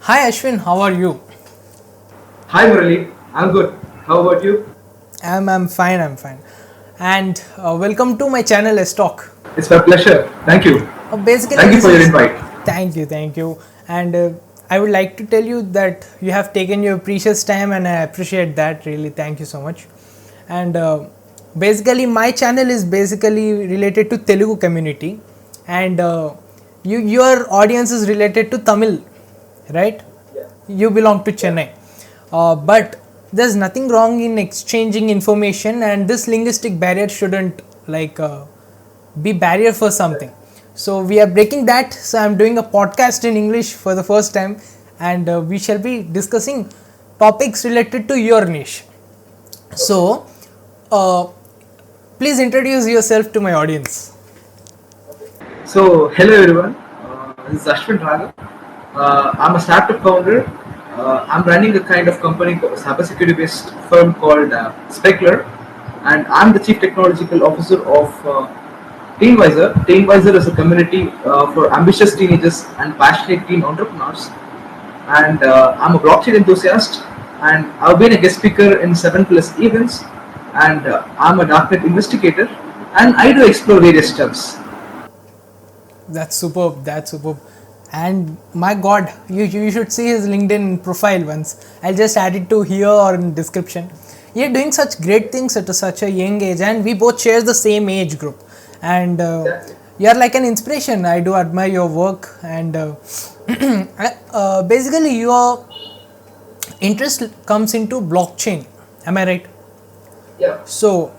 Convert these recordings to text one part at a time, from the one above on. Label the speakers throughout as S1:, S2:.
S1: Hi Ashwin, how are you?
S2: Hi Murali, I'm good. How about you?
S1: I'm fine, I'm fine. And welcome to my channel STalk.
S2: It's my pleasure. Thank you.
S1: Basically,
S2: Thank you
S1: this
S2: for your
S1: is
S2: invite.
S1: thank you. And I would like to tell you that you have taken your precious time, and I appreciate that. Really, thank you so much. And basically, my channel is basically related to Telugu community, and your audience is related to Tamil, right? You belong to Chennai. But there's nothing wrong in exchanging information, and this linguistic barrier shouldn't be barrier for something. So we are breaking that. So I'm doing a podcast in English for the first time, and we shall be discussing topics related to your niche. So uh, please introduce yourself to my audience.
S2: So, hello everyone. This is Ashwin Ragav. I'm a startup founder. I'm running a kind of company, cybersecurity based firm called Speclar, and I'm the chief technological officer of Teenvisor. Teenvisor is a community for ambitious teenagers and passionate teen entrepreneurs. And I'm a blockchain enthusiast, and I've been a guest speaker in 7+ events, and I'm a darknet investigator, and I do explore various stuffs.
S1: That's superb. That's superb. And my God, you should see his LinkedIn profile once. I'll just add it to here or in description. You're doing such great things at such a young age, and we both share the same age group. And
S2: Exactly.
S1: you're like an inspiration. I do admire your work, and basically your interest comes into blockchain. Am I right?
S2: Yeah.
S1: So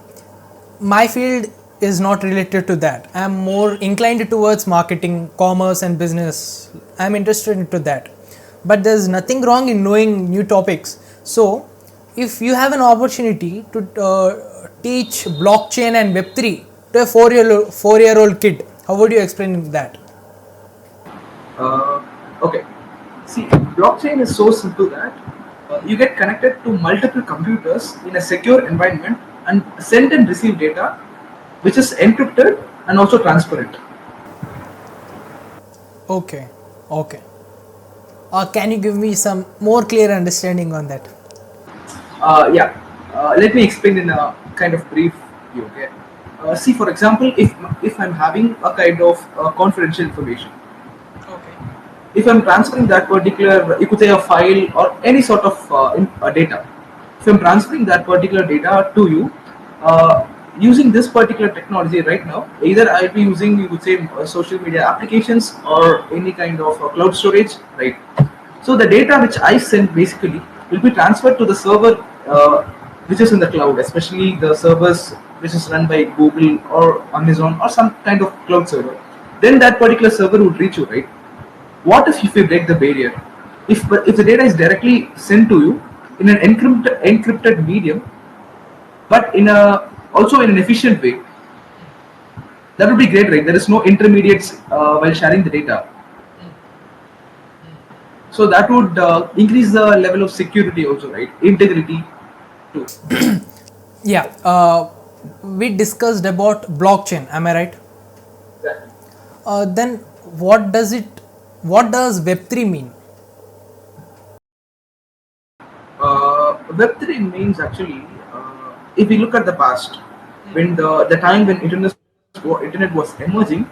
S1: my field is not related to that. I'm more inclined towards marketing, commerce, and business. I'm interested into that. But there's nothing wrong in knowing new topics. So if you have an opportunity to teach blockchain and Web3 to a four-year-old kid, how would you explain that?
S2: Uh, okay. See, blockchain is so simple that you get connected to multiple computers in a secure environment and send and receive data, which is encrypted and also transparent.
S1: Okay, okay. Can you give me some more clear understanding on that?
S2: Yeah, let me explain in a kind of brief view. Okay. See, for example, if I'm having a kind of confidential information,
S1: Okay.
S2: if I'm transferring that particular, you could say a file or any sort of data. If I'm transferring that particular data to you, using this particular technology right now, either I'll be using, you could say, social media applications or any kind of cloud storage, right? So the data which I send basically will be transferred to the server which is in the cloud, especially the servers which is run by Google or Amazon or some kind of cloud server. Then that particular server would reach you, right? What if we break the barrier? If the data is directly sent to you in an encrypted medium, but in a also in an efficient way, that would be great, right? There is no intermediates while sharing the data, so that would increase the level of security also, right? Integrity too.
S1: Yeah, we discussed about blockchain. Am I right?
S2: Exactly.
S1: Then what does it? What does Web3 mean?
S2: Web3 means actually, if we look at the past, when the time when internet was emerging,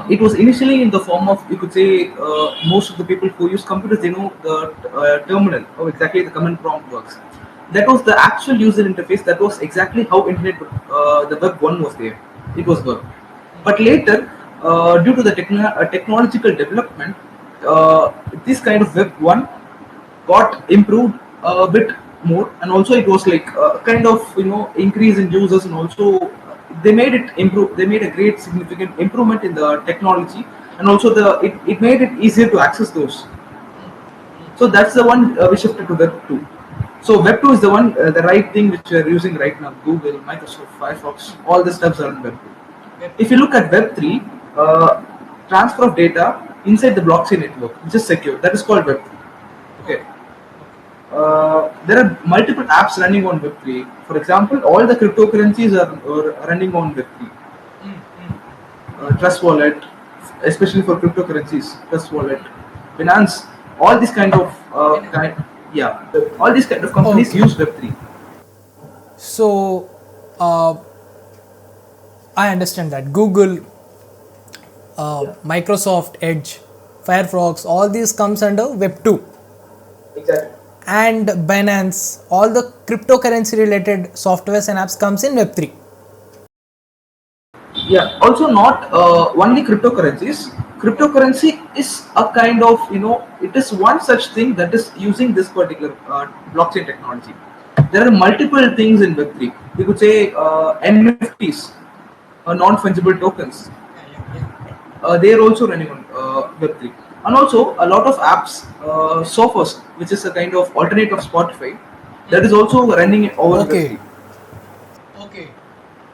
S2: it was initially in the form of, you could say, most of the people who use computers, they know the terminal, how exactly the command prompt works. That was the actual user interface. That was exactly how internet, the web 1 was there. It was web. But later, due to the technological development, this kind of web 1 got improved a bit more, and also it was like a kind of, increase in users, and also they made it improve. They made a great significant improvement in the technology, and also it made it easier to access those. So that's the one we shifted to Web 2. So Web 2 is the one, the right thing which we are using right now. Google, Microsoft, Firefox, all the stuffs are in Web 2. If you look at Web 3, transfer of data inside the blockchain network, which is secure, that is called Web 3. Okay. There are multiple apps running on Web3. For example, all the cryptocurrencies are running on Web3. Trust wallet, especially for cryptocurrencies, Trust wallet, Binance, all these kind of yeah, all these kind of companies
S1: Okay.
S2: use Web3.
S1: So I understand that Google, Microsoft Edge, Firefox, all these comes under Web 2.
S2: Exactly.
S1: And Binance, all the cryptocurrency related softwares and apps comes in Web 3.
S2: Yeah, also not only cryptocurrencies. Cryptocurrency is a kind of, it is one such thing that is using this particular blockchain technology. There are multiple things in Web3. You could say NFTs, non-fungible tokens. They are also running on Web3. And also a lot of apps, Sophos, which is a kind of alternate of Spotify, that is also running over
S1: Okay.
S2: Web3.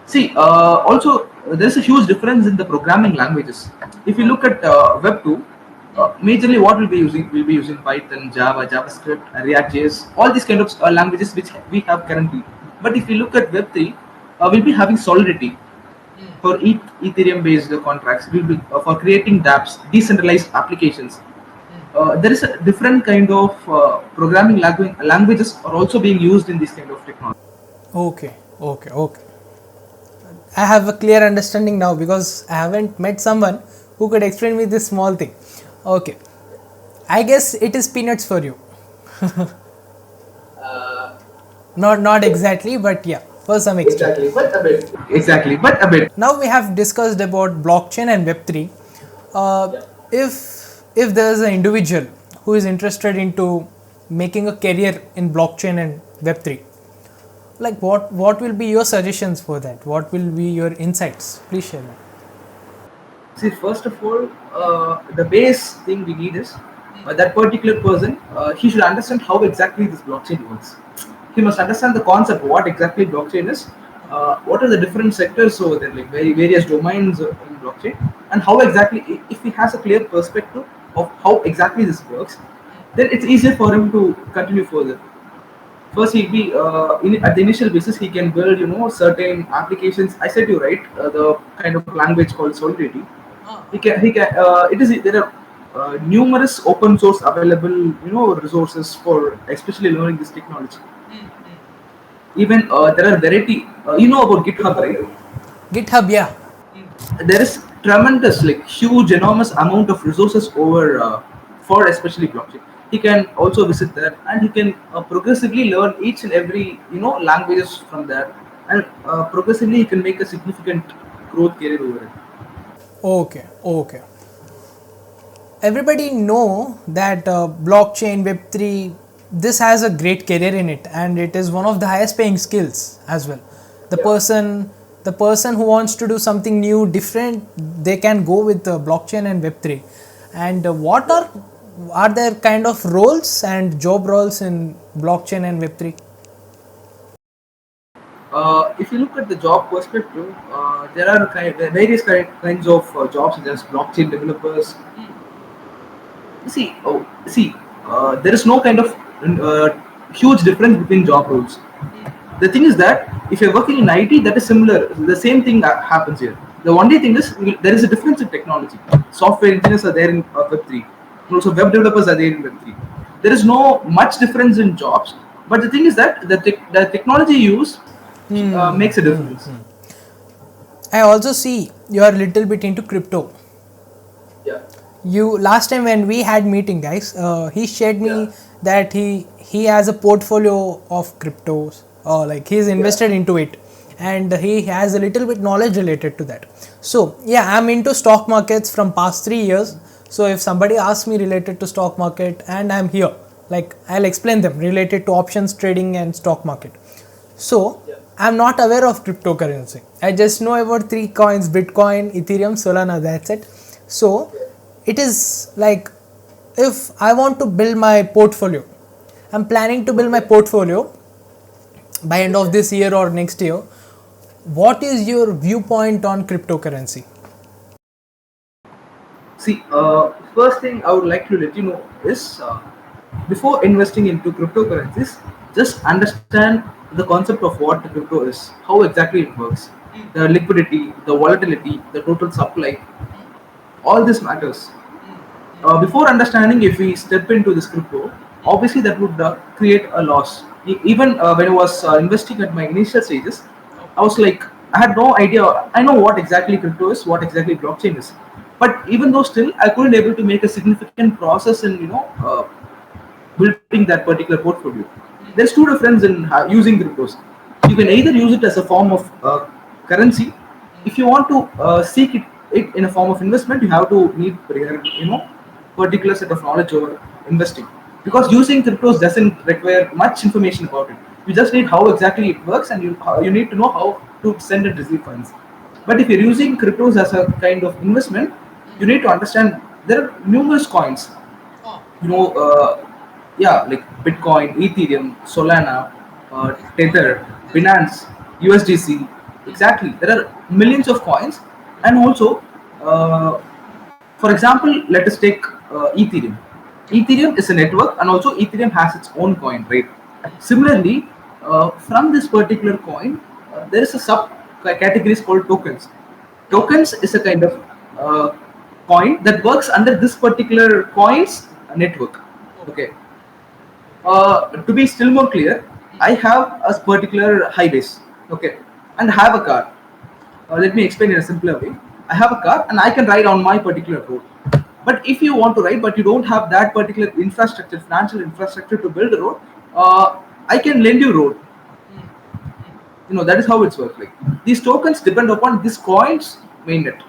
S2: See, also there is a huge difference in the programming languages. If you look at Web 2, majorly what we'll be using, we'll be using Python, Java, JavaScript, React.js, all these kind of languages which we have currently. But if you look at Web 3, we'll be having Solidity for Ethereum based contracts. We'll be for creating dApps, decentralized applications. There is a different kind of programming languages are also being used in this kind of technology.
S1: Okay. Okay. Okay. I have a clear understanding now because I haven't met someone who could explain me this small thing. Okay. I guess it is peanuts for you. Not exactly, but yeah, for some extent.
S2: Exactly, but a bit. Exactly, but a bit.
S1: Now we have discussed about blockchain and Web3. If there is an individual who is interested into making a career in blockchain and Web3, like what will be your suggestions for that? What will be your insights? Please share that.
S2: See, first of all, the base thing we need is that particular person, he should understand how exactly this blockchain works. He must understand the concept, what exactly blockchain is, what are the different sectors over there, like various domains in blockchain, and how exactly, if he has a clear perspective of how exactly this works, then it's easier for him to continue further. First, he'll be at the initial basis, he can build, certain applications. I said you right, the kind of language called Solidity. He can. It is there are numerous open source available, resources for especially learning this technology. Even there are variety. You know about GitHub, right?
S1: GitHub, yeah.
S2: There is tremendous, like huge, enormous amount of resources over for especially blockchain. He can also visit there, and he can progressively learn each and every languages from there, and progressively he can make a significant growth career over it.
S1: Okay, okay. Everybody know that blockchain, Web3, this has a great career in it, and it is one of the highest paying skills as well. The
S2: Yeah.
S1: person who wants to do something new, different, they can go with blockchain and Web3. And what are there kind of roles and job roles in blockchain and Web3?
S2: If you look at the job perspective, there are various kinds of jobs such as blockchain developers. See, there is no kind of uh, huge difference between job roles. The thing is that if you're working in IT, that is similar. The same thing happens here. The only thing is there is a difference in technology. Software engineers are there in Web3. And also web developers are there in Web3. There is no much difference in jobs. But the thing is that the technology used makes a difference.
S1: I also see you are a little bit into crypto.
S2: Yeah.
S1: You last time when we had meeting, guys, he shared me
S2: Yeah.
S1: that he has a portfolio of cryptos, or like he's invested into it, and he has a little bit knowledge related to that. So yeah, I'm into stock markets from past 3 years. So if somebody asks me related to stock market, and I'm here, like I'll explain them related to options trading and stock market. So I'm not aware of cryptocurrency. I just know about three coins: Bitcoin, Ethereum, Solana. That's it. So it is like, if I want to build my portfolio, I'm planning to build my portfolio by end of this year or next year. What is your viewpoint on cryptocurrency?
S2: See, first thing I would like to let you know is before investing into cryptocurrencies, just understand the concept of what the crypto is, how exactly it works, the liquidity, the volatility, the total supply, all this matters. Before understanding if we step into this crypto, obviously that would create a loss. Even when I was investing at my initial stages, I was like, I had no idea. I know what exactly crypto is, what exactly blockchain is, but even though still I couldn't able to make a significant process in building that particular portfolio. There's two difference in using cryptos. You can either use it as a form of currency. If you want to seek it in a form of investment, you have to need particular set of knowledge over investing. Because using cryptos doesn't require much information about it. You just need how exactly it works, and you need to know how to send and receive funds. But if you're using cryptos as a kind of investment, you need to understand there are numerous coins. You know, yeah, like Bitcoin, Ethereum, Solana, Tether, Binance, USDC. Exactly, there are millions of coins, and also, for example, let us take Ethereum. Ethereum is a network, and also Ethereum has its own coin, right? Similarly, from this particular coin, there is a sub categories called tokens. Tokens is a kind of uh, coin that works under this particular coins network. Okay. To be still more clear, I have a particular highways, okay, and have a car. Let me explain in a simpler way. I have a car and I can ride on my particular road. But if you want to ride, but you don't have that particular infrastructure, financial infrastructure to build a road, I can lend you road. That is how it's worked. Like these tokens depend upon this coins mainnet.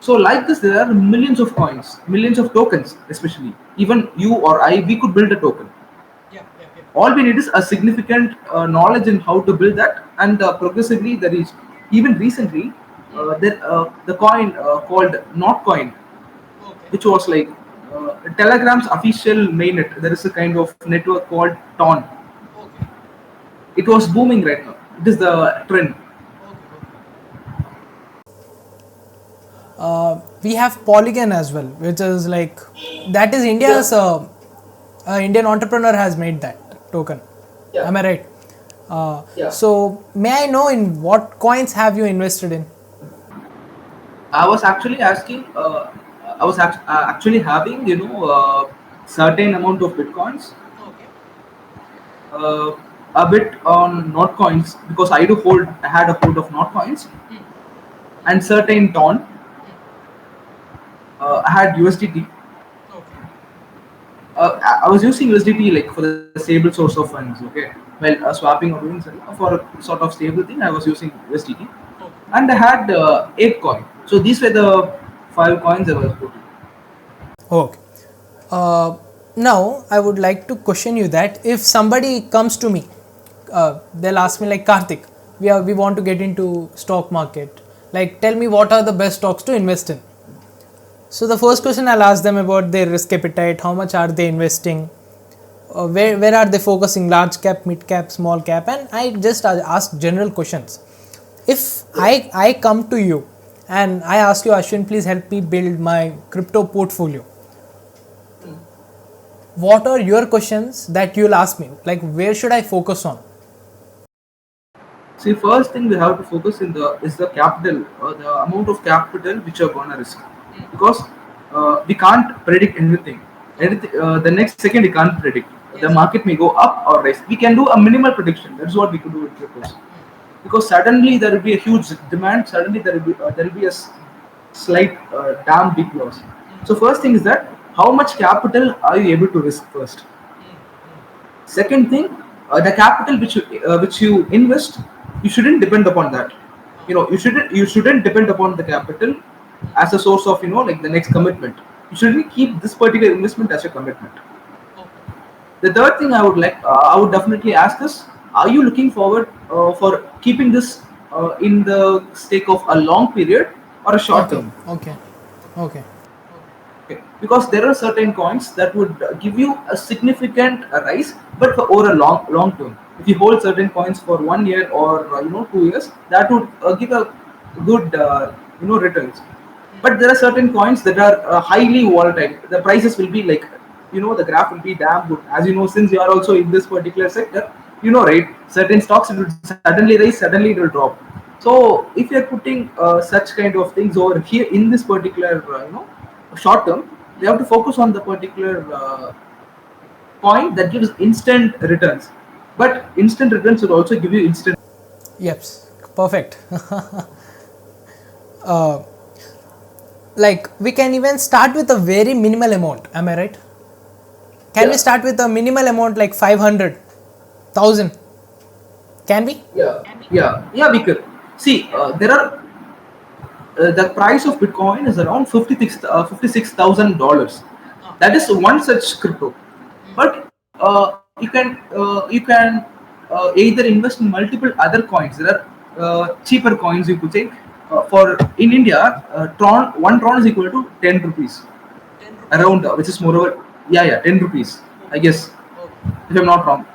S2: So like this, there are millions of coins, millions of tokens, especially. Even you or I, we could build a token. All we need is a significant knowledge in how to build that, and progressively there is, even recently, the coin called Notcoin, which was like Telegram's official mainnet. There is a kind of network called Ton. It was booming right now. It is the trend.
S1: We have Polygon as well, which is like, that is India's Indian entrepreneur has made that token.
S2: Yeah.
S1: Am I right?
S2: Yeah.
S1: So may I know in what coins have you invested in?
S2: I was actually asking. Actually having certain amount of bitcoins, uh, a bit on not coins because I do hold. I had a hold of not coins and certain ton. I had USDT. I was using USDT like for the stable source of funds. Okay, well, swapping or doing something for a sort of stable thing, I was using USDT, and I had 8 coin. So these were the 5 coins I was putting.
S1: Okay. Now I would like to question you that if somebody comes to me, they'll ask me like, Karthik, we want to get into stock market. Like, tell me what are the best stocks to invest in. So the first question I'll ask them about their risk appetite, how much are they investing, where are they focusing, large cap, mid cap, small cap, and I just ask general questions. If I come to you and I ask you, Ashwin, please help me build my crypto portfolio, what are your questions that you'll ask me? Like, where should I focus on?
S2: See, first thing we have to focus in the is the capital or the amount of capital which you're gonna risk, because we can't predict anything. The next second we can't predict. The market may go up or rise. We can do a minimal prediction. That's what we could do with cryptos. Because suddenly there will be a huge demand. Suddenly there will be a slight damn big loss. So first thing is that how much capital are you able to risk first? Second thing, the capital which you invest, you shouldn't depend upon that. You shouldn't depend upon the capital as a source of like the next commitment. You shouldn't keep this particular investment as a commitment. The third thing I would definitely ask is, are you looking forward for keeping this in the stake of a long period or a short
S1: Okay,
S2: term?
S1: okay, okay,
S2: Okay. Because there are certain coins that would give you a significant rise, but for over a long term. If you hold certain coins for 1 year or 2 years, that would give a good returns. But there are certain coins that are highly volatile. The prices will be like the graph will be damn good. As you know, since you are also in this particular sector, right? Certain stocks will suddenly rise, suddenly it will drop. So if you are putting such kind of things over here in this particular short term, they have to focus on the particular coin that gives instant returns. But instant returns will also give you instant.
S1: Yep, perfect. Like we can even start with a very minimal amount, am I right? Can we start with a minimal amount like 500,000? Can we?
S2: Yeah, we could. See, there are the price of Bitcoin is around $56,000. That is one such crypto. But you can either invest in multiple other coins. There are cheaper coins, you could say. For in India, Tron is equal to 10 rupees around, which is moreover, yeah, 10 rupees, I guess, if I'm not wrong.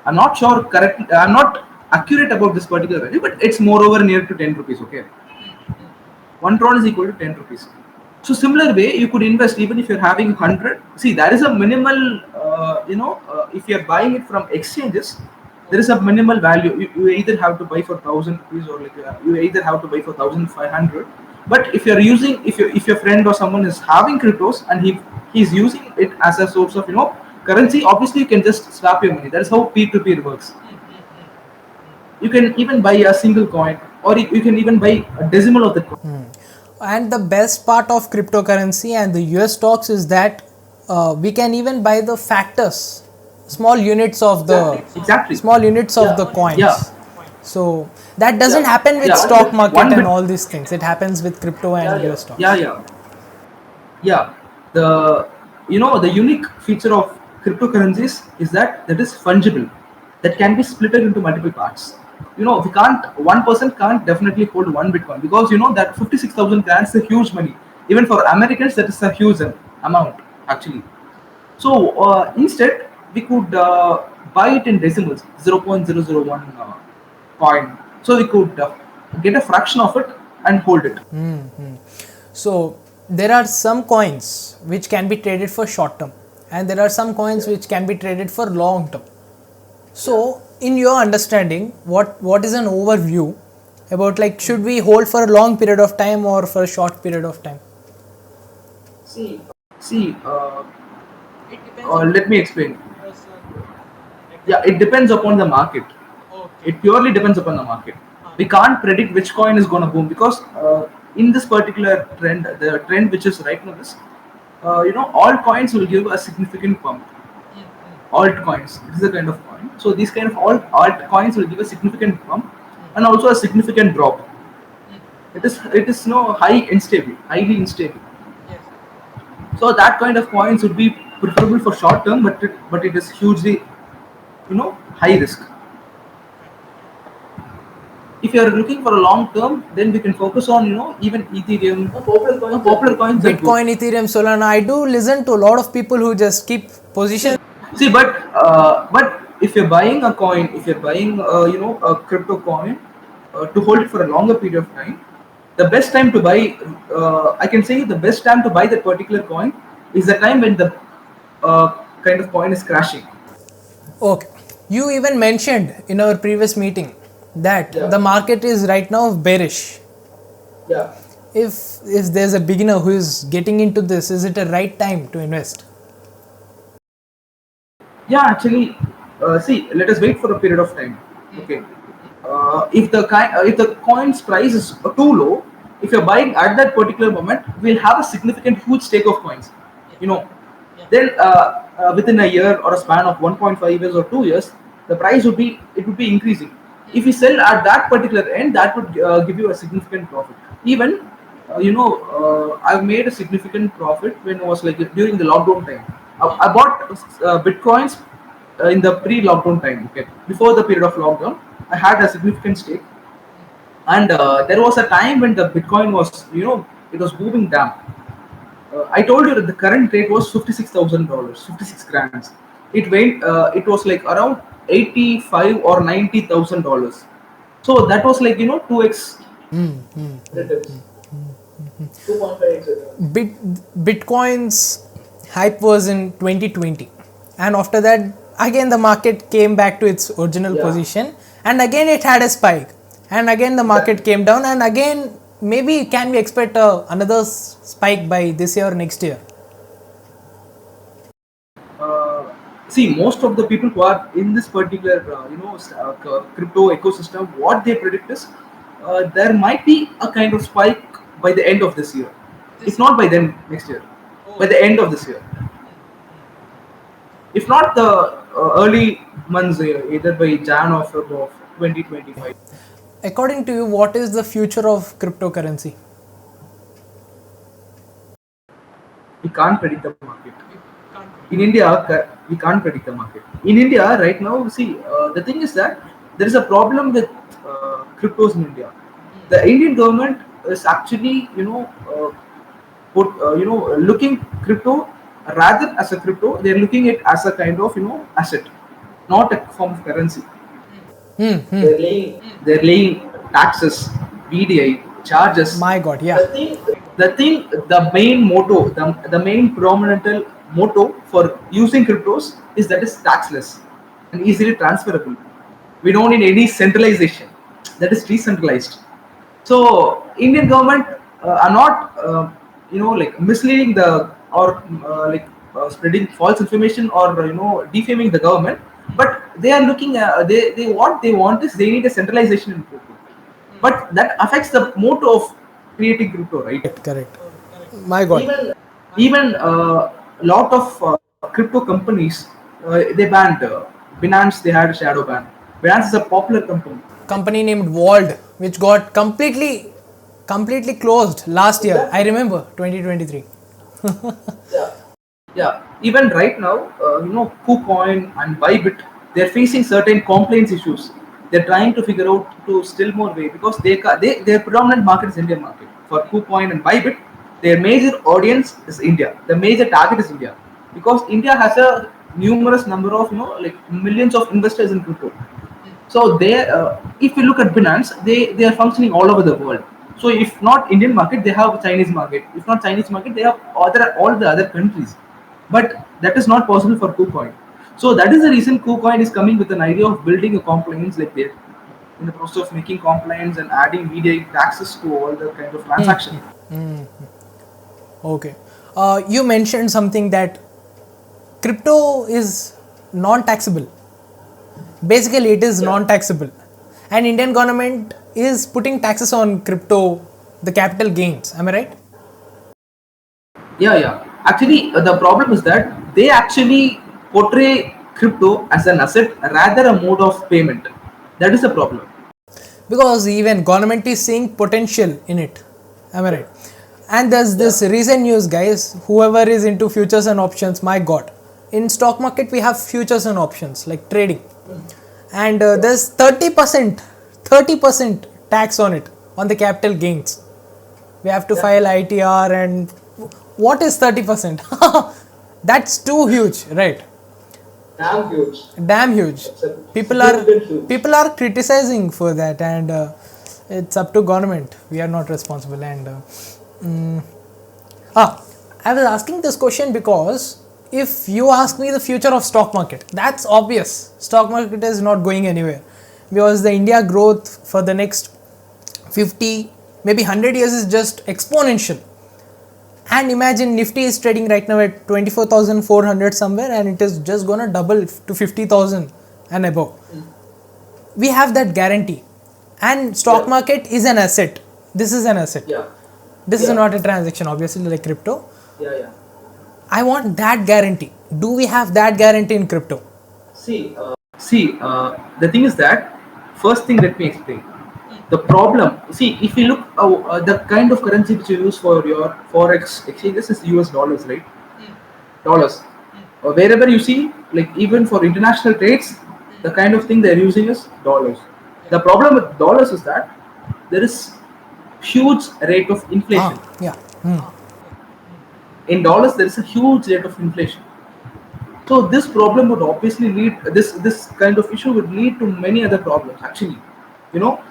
S2: I'm not sure correct. I'm not accurate about this particular value, but it's moreover near to 10 rupees. Okay, one tron is equal to 10 rupees. So similar way, you could invest even if you're having 100. See, there is a minimal, if you're buying it from exchanges, there is a minimal value. You either have to buy for 1,000 rupees or like you either have to buy for 1,500. But if you're using, if your friend or someone is having cryptos and he's using it as a source of currency, obviously you can just swap your money. That is how peer-to-peer works. You can even buy a single coin, or you can even buy a decimal of the coin.
S1: And the best part of cryptocurrency and the US stocks is that we can even buy the factors, small units of the
S2: Exactly.
S1: small units of the coins.
S2: Yeah.
S1: So that doesn't happen with
S2: Yeah,
S1: stock market
S2: one
S1: and
S2: bit.
S1: all these things. It happens with crypto and US stocks.
S2: Yeah. The unique feature of cryptocurrencies is that is fungible, that can be split into multiple parts. We can't one person can't definitely hold one Bitcoin, because that 56,000 grants is a huge money. Even for Americans, that is a huge amount actually. So instead, we could buy it in decimals, 0.001 coin. So we could get a fraction of it and hold it.
S1: So there are some coins which can be traded for short term, and there are some coins which can be traded for long term. So in your understanding, what is an overview about, like, should we hold for a long period of time or for a short period of time?
S2: See, let me explain. Yeah, it depends upon the market. It purely depends upon the market. We can't predict which coin is going to boom, because in this particular trend, the trend which is right now is, all coins will give a significant pump. Altcoins, this is a kind of coin. So these kind of altcoins will give a significant pump and also a significant drop. It is highly unstable. So that kind of coins would be preferable for short term, but it is hugely, high risk. If you are looking for a long term, then we can focus on even Ethereum, popular coins.
S1: Bitcoin, Ethereum, Solana. I do listen to a lot of people who just keep position.
S2: See, but if you're buying a coin, if you're buying a crypto coin to hold it for a longer period of time, the best time to buy, I can say the best time to buy that particular coin is the time when the kind of coin is crashing.
S1: Okay, you even mentioned in our previous meeting that the market is right now bearish.
S2: Yeah.
S1: If there's a beginner who is getting into this, is it a right time to invest?
S2: Yeah, actually, see, let us wait for a period of time. Okay. If the coin's price is too low, if you're buying at that particular moment, we'll have a significant huge stake of coins. You know, then within a year or a span of 1.5 years or 2 years, the price would be increasing. If you sell at that particular end, that would give you a significant profit. Even I've made a significant profit when I was like during the lockdown time. I bought bitcoins in the pre-lockdown time. Okay, before the period of lockdown, I had a significant stake, and there was a time when the Bitcoin was, it was booming down. I told you that the current rate was $56,000, 56 grams. It went. It was like around 85 or $90,000. So that was like 2x returns. 2.5x returns.
S1: Bitcoin's hype was in 2020, and after that again the market came back to its original position, and again it had a spike, and again the market came down, and again maybe can we expect another spike by this year or next year?
S2: See, most of the people who are in this particular crypto ecosystem, what they predict is there might be a kind of spike by the end of this year, if not by then next year, by the end of this year, if not the early months, either by Jan or Feb of 2025.
S1: According to you, what is the future of cryptocurrency?
S2: We can't predict the market. In India, we can't predict the market. In India, right now, see, the thing is that there is a problem with cryptos in India. The Indian government is actually, looking crypto rather as a crypto. They're looking it as a kind of, asset, not a form of currency. They're laying taxes, VDI, charges.
S1: My God, yeah.
S2: The main motto, the main prominent motto for using cryptos is that is taxless and easily transferable. We don't need any centralization. That is decentralized. So Indian government are not, like misleading the or spreading false information or defaming the government, but they are looking at they what they want is they need a centralization in crypto, but that affects the motto of creating crypto, right?
S1: Correct. My God.
S2: Even a lot of crypto companies they banned Binance. They had a shadow ban. Binance is a popular company.
S1: Company named Vault, which got completely closed last year. I remember 2023.
S2: Yeah, even right now, KuCoin and Bybit, they're facing certain complaints issues. They're trying to figure out to still more way because their predominant market is Indian market. For KuCoin and Bybit, their major audience is India. The major target is India because India has a numerous number of like millions of investors in crypto. So if you look at Binance, they are functioning all over the world. So if not Indian market, they have Chinese market. If not Chinese market, they have all the other countries. But that is not possible for KuCoin. So that is the reason KuCoin is coming with an idea of building a compliance like they're in the process of making compliance and adding media taxes to all the kind of transaction.
S1: Okay. You mentioned something that crypto is non-taxable. Basically, it is non-taxable, and Indian government is putting taxes on crypto, the capital gains. Am I right?
S2: Yeah. Actually, the problem is that they actually portray crypto as an asset rather a mode of payment. That is the problem.
S1: Because even government is seeing potential in it. Am I right? And there's this recent news, guys. Whoever is into futures and options, my God, in stock market we have futures and options like trading, and there's 30% tax on it, on the capital gains. We have to file ITR, and what is 30%? That's too huge, right? Damn huge. People are criticizing for that, and it's up to government. We are not responsible. And I was asking this question because if you ask me the future of stock market, that's obvious. Stock market is not going anywhere because the India growth for the next 50, maybe 100 years is just exponential. And imagine Nifty is trading right now at 24,400 somewhere, and it is just gonna double to 50,000 and above. We have that guarantee, and stock market is an asset. This is an asset. This is not a transaction, obviously, like crypto. I want that guarantee. Do we have that guarantee in crypto?
S2: See, the thing is that first thing let me explain. The problem, see, if you look the kind of currency which you use for your forex exchanges is US dollars, right? Dollars. Wherever you see, like even for international trades, the kind of thing they're using is dollars. The problem with dollars is that there is huge rate of inflation. In dollars, there is a huge rate of inflation. So this problem would obviously lead this kind of issue would lead to many other problems. Actually, you know.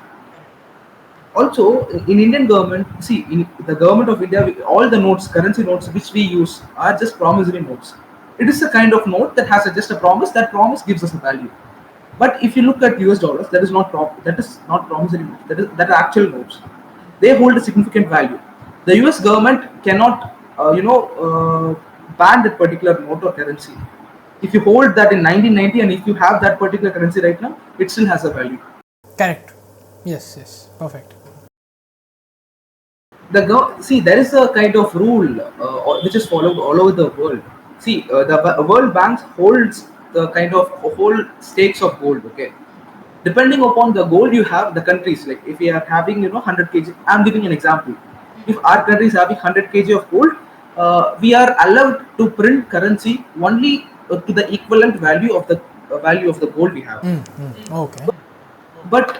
S2: Also, in Indian government, see, in the government of India, all the notes, currency notes which we use are just promissory notes. It is a kind of note that has just a promise. That promise gives us a value. But if you look at US dollars, that is not promissory notes. That are actual notes. they hold a significant value. The US government cannot, ban that particular note or currency. If you hold that in 1990 and if you have that particular currency right now, it still has a value.
S1: Correct. Yes, yes, perfect.
S2: See, there is a kind of rule which is followed all over the world. See, the World Bank holds the kind of whole stakes of gold. Okay, depending upon the gold you have, the countries, like if we are having 100 kg, I'm giving an example. If our country is having 100 kg of gold, we are allowed to print currency only to the equivalent value of the gold we have.
S1: Okay.
S2: But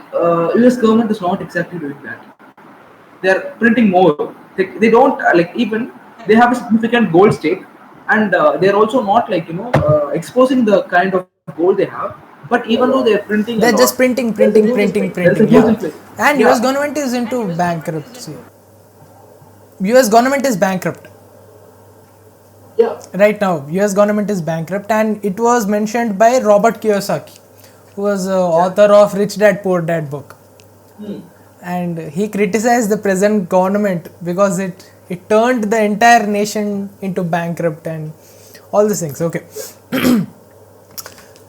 S2: US government is not exactly doing that. They are printing more. They don't like, even they have a significant gold stake, and they are also not like exposing the kind of gold they have. But even though they are printing a
S1: They're
S2: lot,
S1: just printing,
S2: there's a
S1: printing,
S2: huge
S1: printing,
S2: inflation. There's a
S1: printing.
S2: huge
S1: Yeah.
S2: inflation.
S1: And US
S2: Yeah.
S1: government is into bankruptcy. US government is bankrupt.
S2: Yeah.
S1: Right now, US government is bankrupt, and it was mentioned by Robert Kiyosaki, who was author of Rich Dad Poor Dad book. And he criticized the present government because it turned the entire nation into bankrupt and all these things. Okay.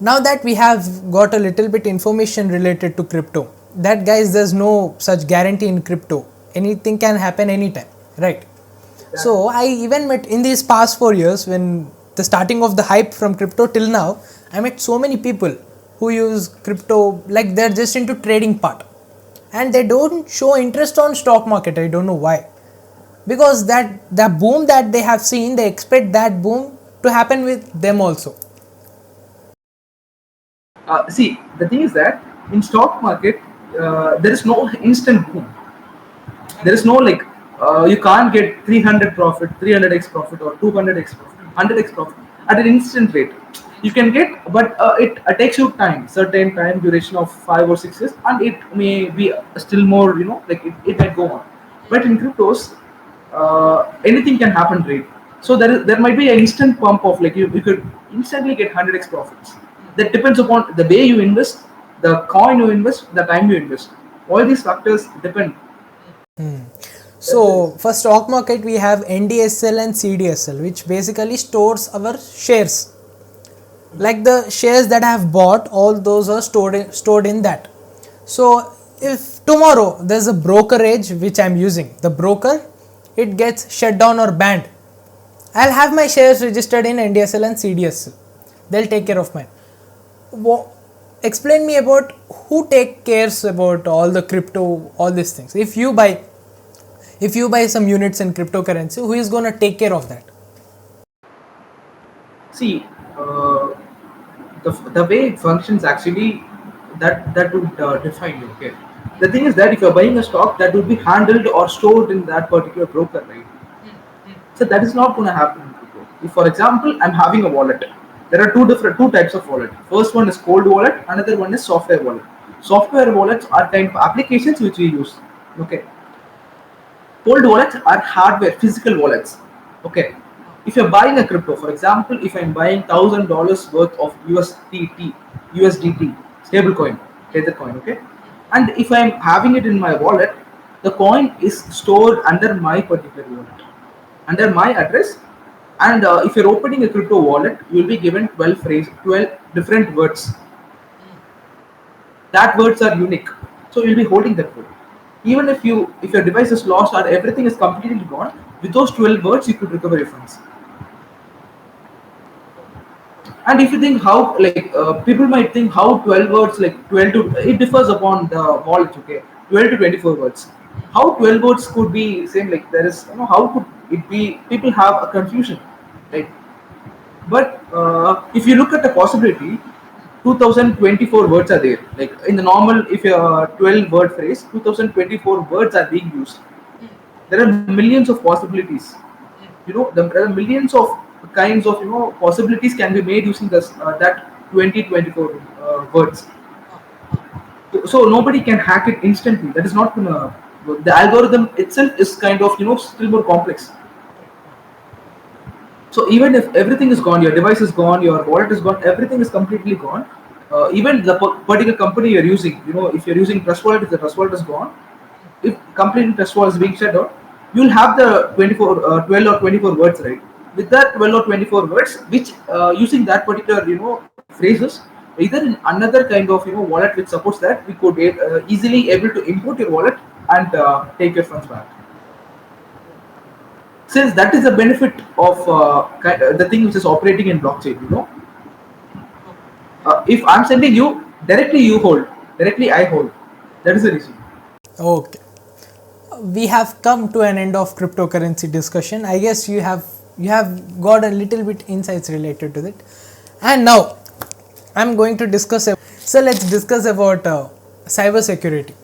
S1: Now that we have got a little bit information related to crypto, that guys, there's no such guarantee in crypto. Anything can happen anytime, right? So I even met in these past 4 years, when the starting of the hype from crypto till now, I met so many people who use crypto like they're just into trading part, and they don't show interest on stock market. I don't know why, because that the boom that they have seen, they expect that boom to happen with them also.
S2: See, the thing is that in stock market, there is no instant boom. There is no like, you can't get 300 profit, 300x profit, or 200x profit, 100x profit at an instant rate. You can get, but it takes you time, certain time duration of 5 or 6 years, and it may be still more, like it might go on. But in cryptos, anything can happen, right? So there might be an instant pump of, like, you could instantly get 100x profits. That depends upon the way you invest, the coin you invest, the time you invest. All these factors depend.
S1: So for stock market, we have NDSL and CDSL, which basically stores our shares. Like the shares that I have bought, all those are stored in that. So if tomorrow there's a brokerage which I'm using, the broker, it gets shut down or banned, I'll have my shares registered in NDSL and CDSL. They'll take care of mine. Explain me about who take cares about all the crypto, all these things. If you buy some units in cryptocurrency, who is going to take care of that?
S2: See, the way it functions actually, that would define you. Okay, the thing is that if you're buying a stock, that would be handled or stored in that particular broker, right? So that is not going to happen in crypto. If, for example, I'm having a wallet, there are two types of wallet. First one is cold wallet, another one is software wallet. Software wallets are kind of applications which we use. Okay, cold wallets are hardware, physical wallets. Okay, if you're buying a crypto, for example, if I'm buying $1,000 worth of USDT stable coin, tether coin, okay, and if I'm having it in my wallet, the coin is stored under my particular wallet, under my address. And if you're opening a crypto wallet, you'll be given 12 different words. That words are unique, so you'll be holding that word. Even if your device is lost or everything is completely gone, with those 12 words you could recover your funds. And if you think how, like, people might think how 12 words, like 12 to, it differs upon the wallet. Okay, 12 to 24 words, how 12 words could be same, like there is, how could it be, people have a confusion, right? But if you look at the possibility, 2024 words are there. Like in the normal, if you're 12 word phrase, 2024 words are being used. There are millions of possibilities. There are millions of kinds of possibilities can be made using this that 2024 words. So nobody can hack it instantly. That is not gonna. The algorithm itself is kind of still more complex. So even if everything is gone, your device is gone, your wallet is gone, everything is completely gone. Even the particular company you're using, if you're using Trust Wallet, if the Trust Wallet is gone, if complete test was being shut down, you'll have the 12 or 24 words, right? With that 12 or 24 words, which using that particular phrases, either in another kind of wallet which supports that, we could easily able to import your wallet and take your funds back. Since that is the benefit of the thing which is operating in blockchain, if I'm sending you directly, you hold directly, I hold. That is the reason.
S1: Okay. We have come to an end of cryptocurrency discussion. I guess you have got a little bit insights related to it. And now I'm going to discuss. So let's discuss about cybersecurity.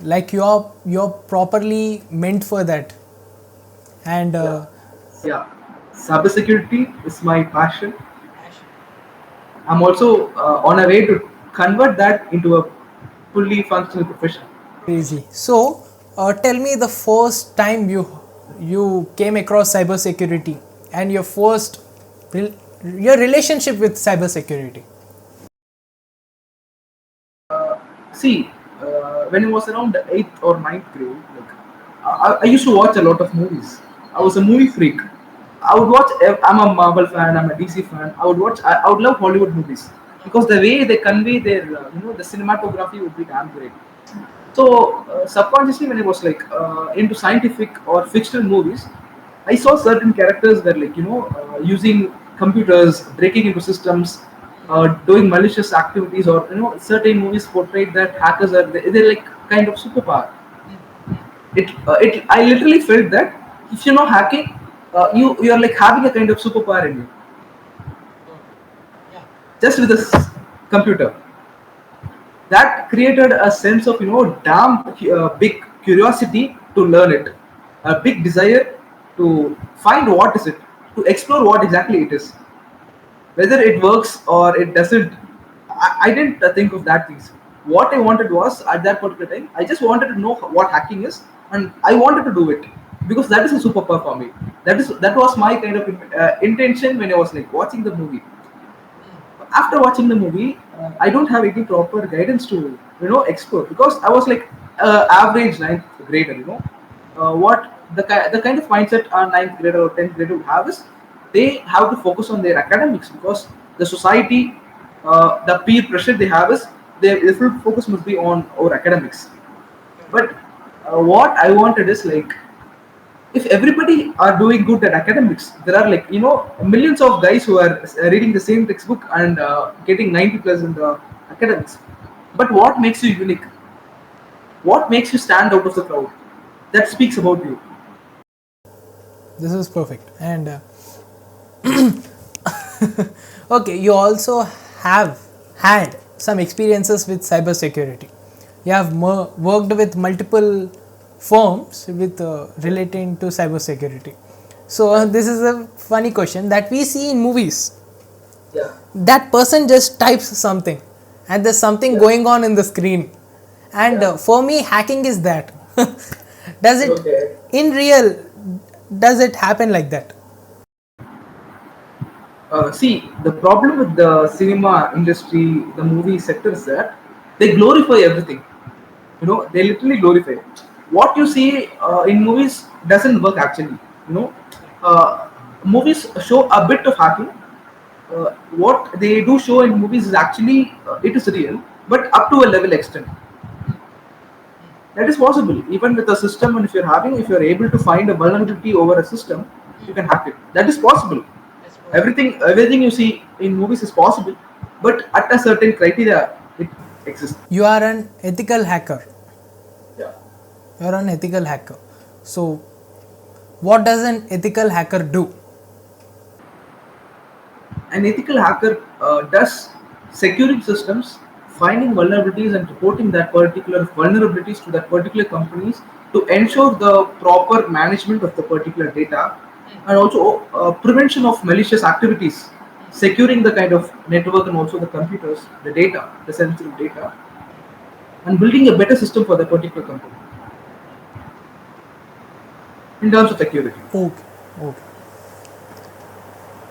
S1: Like you're properly meant for that, and
S2: Yeah, cybersecurity is my passion. I'm also on a way to convert that into a fully functional profession.
S1: easy. So tell me the first time you came across cybersecurity and your first your relationship with cybersecurity.
S2: See, when I was around the 8th or ninth grade, like, I used to watch a lot of movies. I was a movie freak. I would watch. I'm a Marvel fan. I'm a DC fan. I would watch. I would love Hollywood movies because the way they convey their, the cinematography would be damn great. So subconsciously, when I was like into scientific or fictional movies, I saw certain characters were like using computers, breaking into systems, doing malicious activities, or certain movies portrayed that hackers are they're like kind of superpower. It I literally felt that if you're not hacking, you're like having a kind of superpower in you just with this computer. That created a sense of damn big curiosity to learn it, a big desire to find what is it, to explore what exactly it is, whether it works or it doesn't. I didn't think of that things. What I wanted was at that particular time, I just wanted to know what hacking is, and I wanted to do it because that is a superpower for me. That was my kind of intention when I was like watching the movie. After watching the movie, I don't have any proper guidance to explore because I was like average ninth grader. What the kind of mindset a ninth grader or tenth grader would have is they have to focus on their academics because the society, the peer pressure they have is their full focus must be on our academics. But what I wanted is like if everybody are doing good at academics, there are like millions of guys who are reading the same textbook and getting 90 plus in the academics. But what makes you unique? What makes you stand out of the crowd? That speaks about you.
S1: This is perfect. And okay, you also have had some experiences with cybersecurity. You have worked with multiple firms with relating to cybersecurity. So this is a funny question that we see in movies.
S2: Yeah.
S1: That person just types something, and there's something going on in the screen. And for me, hacking is that. Does it
S2: Okay.
S1: in real? Does it happen like that?
S2: See, the problem with the cinema industry, the movie sector is that they glorify everything. They literally glorify it. What you see in movies doesn't work actually. You know, uh, Movies show a bit of hacking. What they do show in movies is actually it is real, but up to a level extent. That is possible even with a system, and if you're able to find a vulnerability over a system, you can hack it. That is possible. Everything you see in movies is possible, but at a certain criteria it exists.
S1: You are an ethical hacker.
S2: Yeah.
S1: You are an ethical hacker. So, what does an ethical hacker do?
S2: An ethical hacker does securing systems, finding vulnerabilities and reporting that particular vulnerabilities to that particular companies to ensure the proper management of the particular data, and also prevention of malicious activities, securing the kind of network and also the computers, the data, the sensitive data, and building a better system for the particular company in terms of security.
S1: Okay. Okay.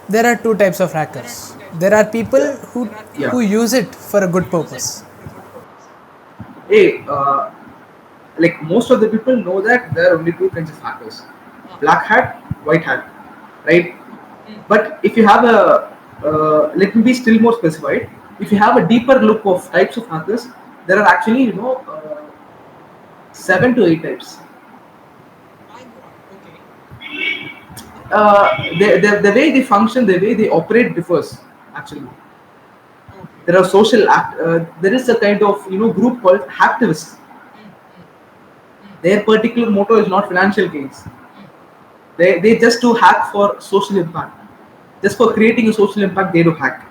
S1: There are two types of hackers. There are people
S2: Yeah.
S1: who use it for a good purpose.
S2: Hey, like most of the people know that there are only two kinds of hackers: black hat, white hat, right? But if you have a, let me be still more specified. If you have a deeper look of types of hackers, there are actually 7 to 8 types.
S1: My God. Okay.
S2: The way they function, the way they operate differs. Actually,
S1: Okay.
S2: there are social act. There is a kind of group called hacktivists. Their particular motto is not financial gains. They just do hack for social impact. Just for creating a social impact, they do hack.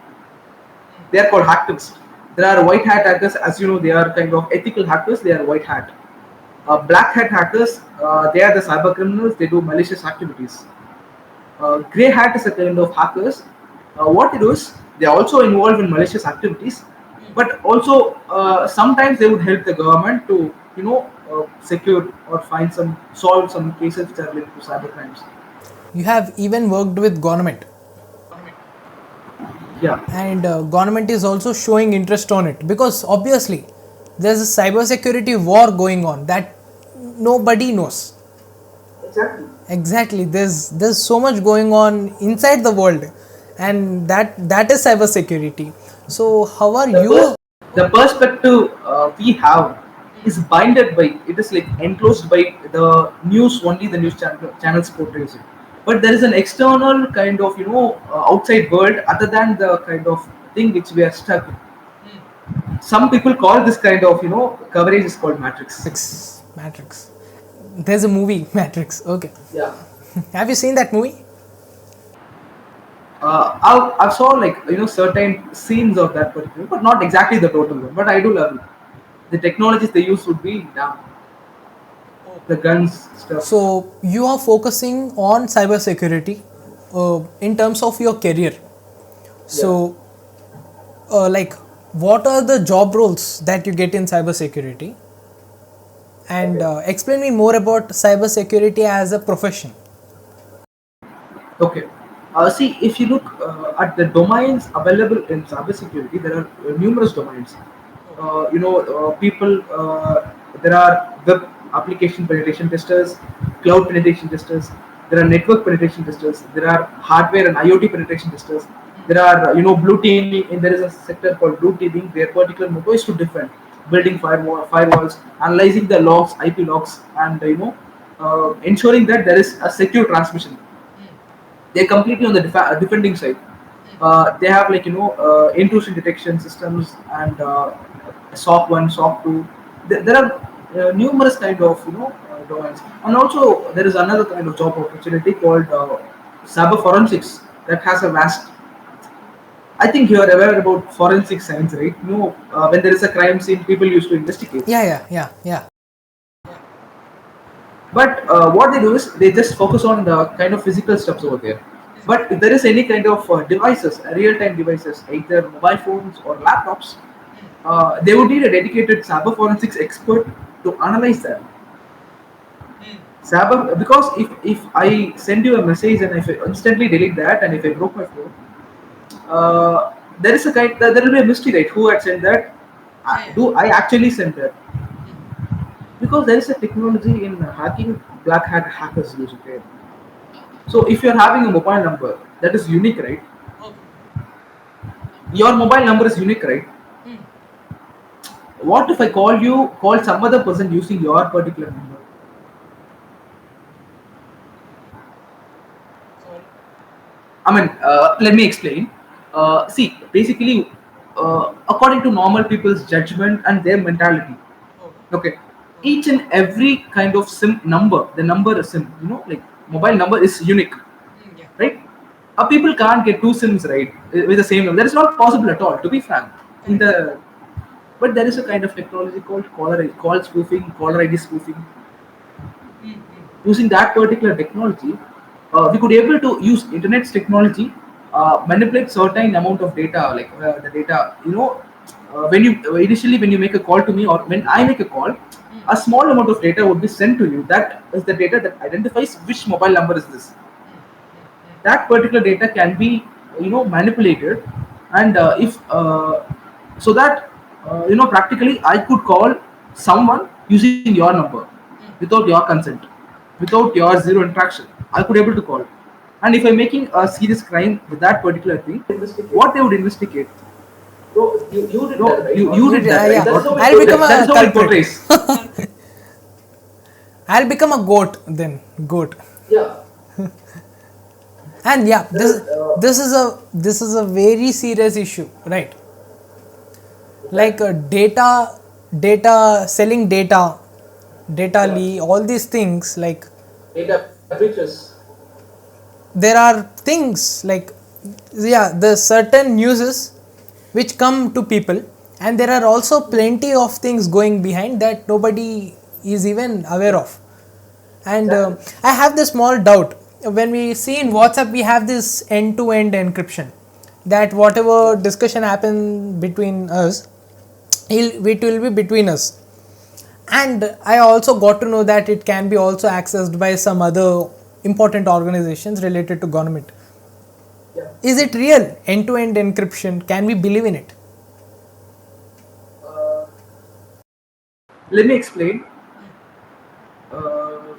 S2: They are called hacktivists. There are white hat hackers, as you know, they are kind of ethical hackers. They are white hat. Black hat hackers, they are the cyber criminals. They do malicious activities. Grey hat is a kind of hackers. What they do is they are also involved in malicious activities, but also sometimes they would help the government to secure or find some solve some cases which are related to cyber crimes.
S1: You have even worked with government,
S2: Yeah,
S1: and government is also showing interest on it because obviously there's a cybersecurity war going on that nobody knows.
S2: exactly.
S1: Exactly, there's so much going on inside the world, and that is cybersecurity. So how are
S2: The
S1: you?
S2: the perspective we have is binded by it is like enclosed by the news only the channels portrays it. But there is an external kind of outside world other than the kind of thing which we are stuck in. Some people call this kind of coverage is called matrix.
S1: Matrix. There's a movie Matrix. Okay.
S2: Yeah.
S1: Have you seen that movie?
S2: I saw like certain scenes of that particular, but not exactly the total one. But I do love it. The technologies they use would be damn the guns stuff.
S1: So you are focusing on cybersecurity in terms of your career.
S2: Yeah.
S1: So, like, what are the job roles that you get in cybersecurity? And
S2: Okay.
S1: explain me more about cybersecurity as a profession.
S2: Okay. See, if you look at the domains available in cybersecurity, there are numerous domains. People, there are web application penetration testers, cloud penetration testers, there are network penetration testers, there are hardware and IoT penetration testers, there are, blue teaming, and there is a sector called blue teaming where particular motto is to defend, building firewalls, analyzing the logs, IP logs, and, ensuring that there is a secure transmission. They're completely on the defending side. They have like intrusion detection systems and SOC 1, SOC 2. There are numerous kind of domains, and also there is another kind of job opportunity called cyber forensics that has a vast. I think you are aware about forensic science, right? When there is a crime scene, people used to investigate.
S1: Yeah, yeah, yeah, yeah.
S2: But what they do is they just focus on the kind of physical stuffs over there. But if there is any kind of devices, real-time devices, either mobile phones or laptops, they would need a dedicated cyber forensics expert to analyze that. Cyber, because if I send you a message and if I instantly delete that, and if I broke my phone, there is a kind there will be a mystery, right? Who had sent that? Do I actually send that? Because there is a technology in hacking black hat hackers use it. So if you're having a mobile number that is unique, right? Your mobile number is unique, right? What if I call some other person using your particular number? I mean, let me explain. See, basically, according to normal people's judgment and their mentality, okay, each and every kind of SIM number, the number is SIM, like mobile number is unique, right? People can't get two SIMs right with the same number. That is not possible at all, to be frank. In the But there is a kind of technology called call spoofing, caller ID spoofing. Using that particular technology, we could able to use internet's technology, manipulate certain amount of data, like the data. When you initially when you make a call to me or when I make a call, a small amount of data would be sent to you. That is the data that identifies which mobile number is this. That particular data can be manipulated, and if so that practically I could call someone using your number without your consent, without your zero interaction. I could able to call. And if I'm making a serious crime with that particular thing, what they would investigate?
S3: Bro, you did
S2: No,
S3: that, right?
S2: you did that, right?
S1: Yeah,
S3: That's how it
S1: I'll become
S3: portrays.
S2: That
S1: a
S2: is how it
S1: culprit.
S2: portrays.
S1: I'll become a goat then. Goat.
S3: Yeah.
S1: And yeah,
S3: There are,
S1: this is a very serious issue, right? Like data selling data
S3: yeah.
S1: leak, all these things. Like
S3: Data breaches.
S1: there are things like, yeah, the certain newses which come to people, and there are also plenty of things going behind that nobody is even aware of. And I have this small doubt. When we see in WhatsApp, we have this end-to-end encryption, that whatever discussion happen between us, it will be between us. And I also got to know that it can be also accessed by some other important organizations related to government.
S3: Yeah.
S1: Is it real? End-to-end encryption, can we believe in it?
S3: Uh,
S2: Let me explain. Uh,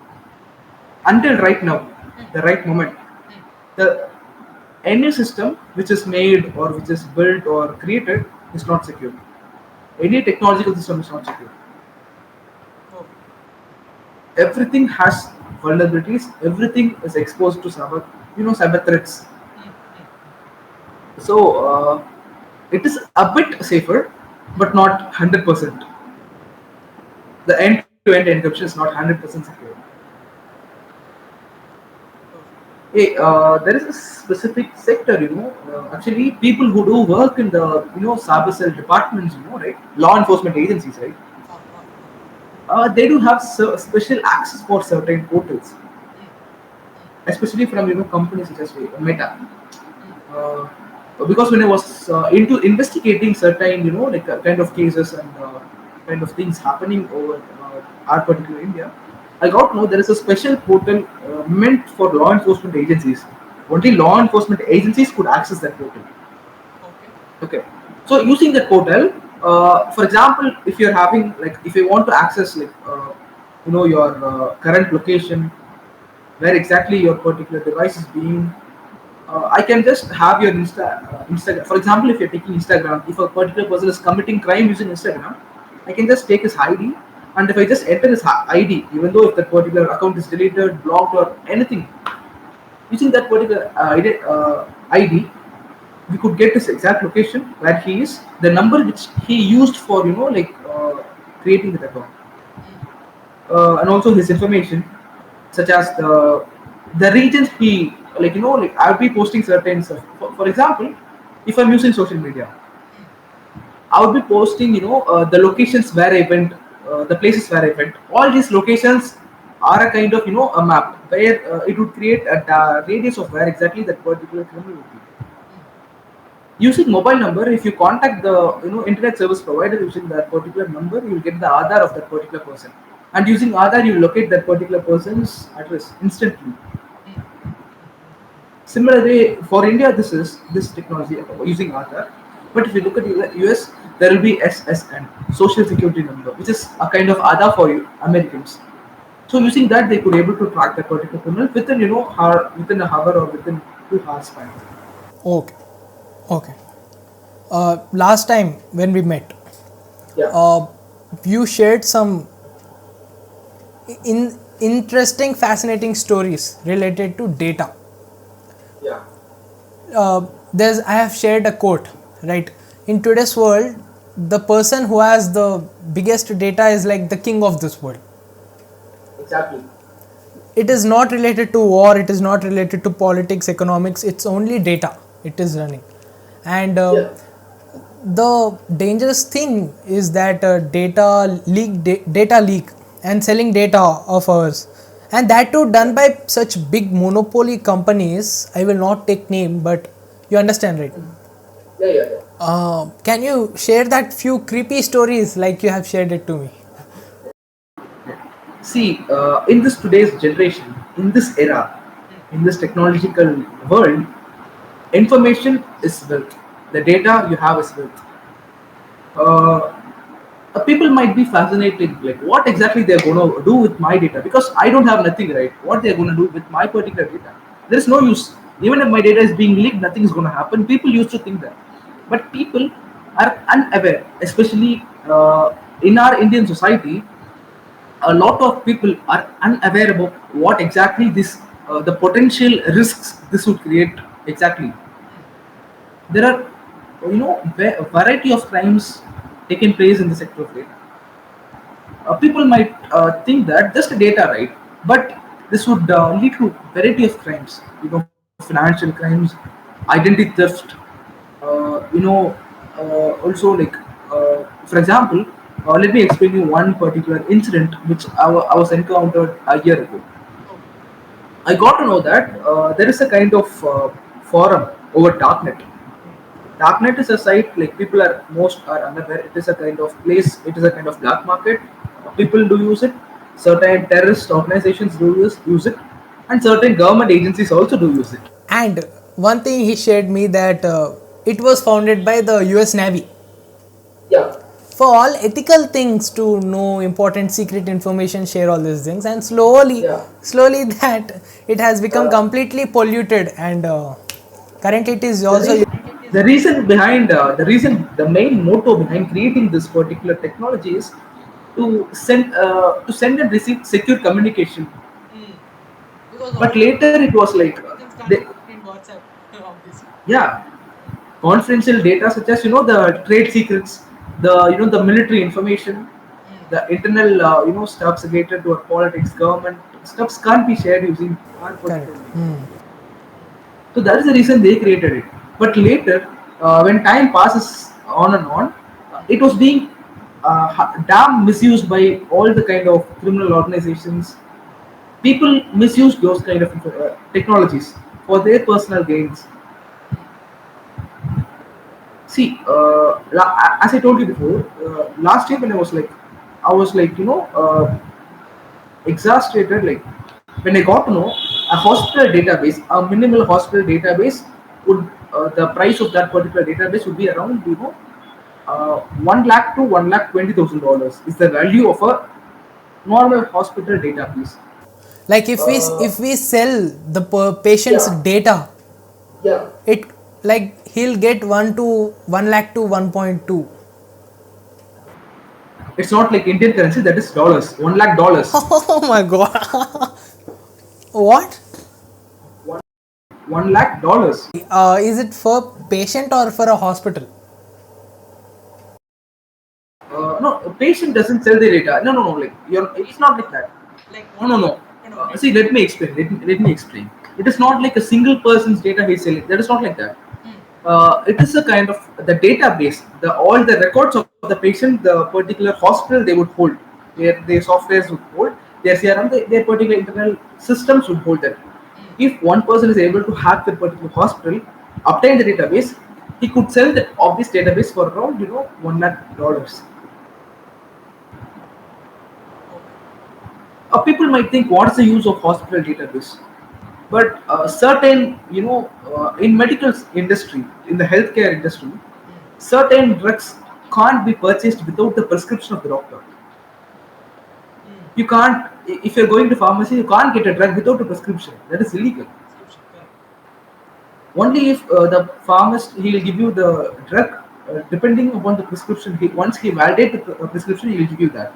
S2: until right now, the right moment, the any system which is made or which is built or created is not secure. Any technological system is not secure. Everything has vulnerabilities. Everything is exposed to cyber threats. So it is a bit safer, but not 100%. The end-to-end encryption is not 100% secure. Hey, there is a specific sector, actually people who do work in the, cyber cell departments, right? Law enforcement agencies, right? They do have special access for certain portals, especially from, companies such as Meta. Uh, because when I was into investigating certain, like kind of cases and kind of things happening over our particular India, I got to know there is a special portal meant for law enforcement agencies. Only law enforcement agencies could access that portal. Okay. So using that portal, for example, if you're having like if you want to access like your current location, where exactly your particular device is being, I can just have your Instagram. For example, if you're taking Instagram, if a particular person is committing crime using Instagram, I can just take his ID, and if I just enter his ID, even though if that particular account is deleted, blocked, or anything, using that particular ID, we could get his exact location where he is, the number which he used for creating that account, and also his information, such as the regions he like I'll be posting certain stuff. For example, if I'm using social media, I would be posting the locations where I went, the places where I went. All these locations are a kind of a map where it would create a radius of where exactly that particular criminal would be. Using mobile number, if you contact the internet service provider using that particular number, you will get the Aadhaar of that particular person. And using Aadhaar, you locate that particular person's address instantly. Similarly, for India, this technology using Aadhaar. But if you look at US, there will be SSN, Social Security Number, which is a kind of Aadhaar for you Americans. So using that, they could able to track that particular criminal within within a hour or within 2 hours span.
S1: Okay. Okay. Last time when we met,
S3: yeah.
S1: you shared some interesting, fascinating stories related to data.
S3: Yeah.
S1: I have shared a quote, right? In today's world, the person who has the biggest data is like the king of this world.
S3: Exactly.
S1: It is not related to war, it is not related to politics, economics, it's only data it is running. And the dangerous thing is that data leak and selling data of ours, and that too done by such big monopoly companies. I will not take name, but you understand, right?
S3: Yeah.
S1: Can you share that few creepy stories like you have shared it to me?
S2: See, in this today's generation, in this era, in this technological world, information is wealth. The data you have is wealth. Uh, people might be fascinated, like what exactly they're going to do with my data, because I don't have nothing, right? What they're going to do with my particular data? There is no use. Even if my data is being leaked, nothing is going to happen. People used to think that, but people are unaware, especially in our Indian society. A lot of people are unaware about what exactly this, the potential risks this would create. Exactly, there are, a variety of crimes taking place in the sector of data. People might think that just data, right? But this would lead to variety of crimes. Financial crimes, identity theft. Also like, for example, let me explain you one particular incident which I was encountered a year ago. I got to know that there is a kind of forum over darknet. Darknet is a site, like people are most are unaware. It is a kind of place. It is a kind of black market. People do use it. Certain terrorist organizations do use it, and certain government agencies also do use it.
S1: And one thing he shared me that it was founded by the US Navy
S3: Yeah.
S1: for all ethical things, to know important secret information, share all these things, and slowly
S3: Yeah.
S1: slowly that it has become
S3: Uh,
S1: completely polluted, and currently it is
S3: the
S1: also.
S3: reason.
S2: the main motto behind creating this particular technology is to send and receive secure communication. But later it was like, yeah, confidential data such as the trade secrets, the military information, the internal stuffs related to our politics, government stuffs can't be shared using our particular
S1: Correct.
S2: data. So that is the reason they created it. But later, when time passes on and on, it was being damn misused by all the kind of criminal organizations. People misuse those kind of technologies for their personal gains. See, as I told you before, last year when I was like, exasperated. Like when I got to know a hospital database, a minimal hospital database would, the price of that particular database would be around 1 lakh to 1,20,000 dollars is the value of a normal hospital database.
S1: Like
S3: uh,
S1: if we sell the patient's
S3: yeah.
S1: data,
S3: Yeah.
S1: it, like he'll get 1 lakh to 1.2.
S2: It's not like Indian currency, that is dollars, 1 lakh dollars,
S1: Oh my god. What?
S2: 1 lakh dollars.
S1: Is it for patient or for a hospital?
S2: No, a patient doesn't sell the data. No, no, no. Like it's not like that. No, no, no. See, let me explain. Let me explain. It is not like a single person's data he's selling. That is not like that. It is a kind of the database, the all the records of the patient, the particular hospital they would hold, their softwares would hold, their CRM, their particular internal systems would hold that. If one person is able to hack that particular hospital, obtain the database, he could sell that of this database for around 1 lakh dollars. People might think, what's the use of hospital database? But certain, in medical industry, in the healthcare industry, certain drugs can't be purchased without the prescription of the doctor. You can't, if you're going to pharmacy, you can't get a drug without a prescription. That is illegal. Only if the pharmacist, he will give you the drug depending upon the prescription. Once he validates the prescription, he will give you that.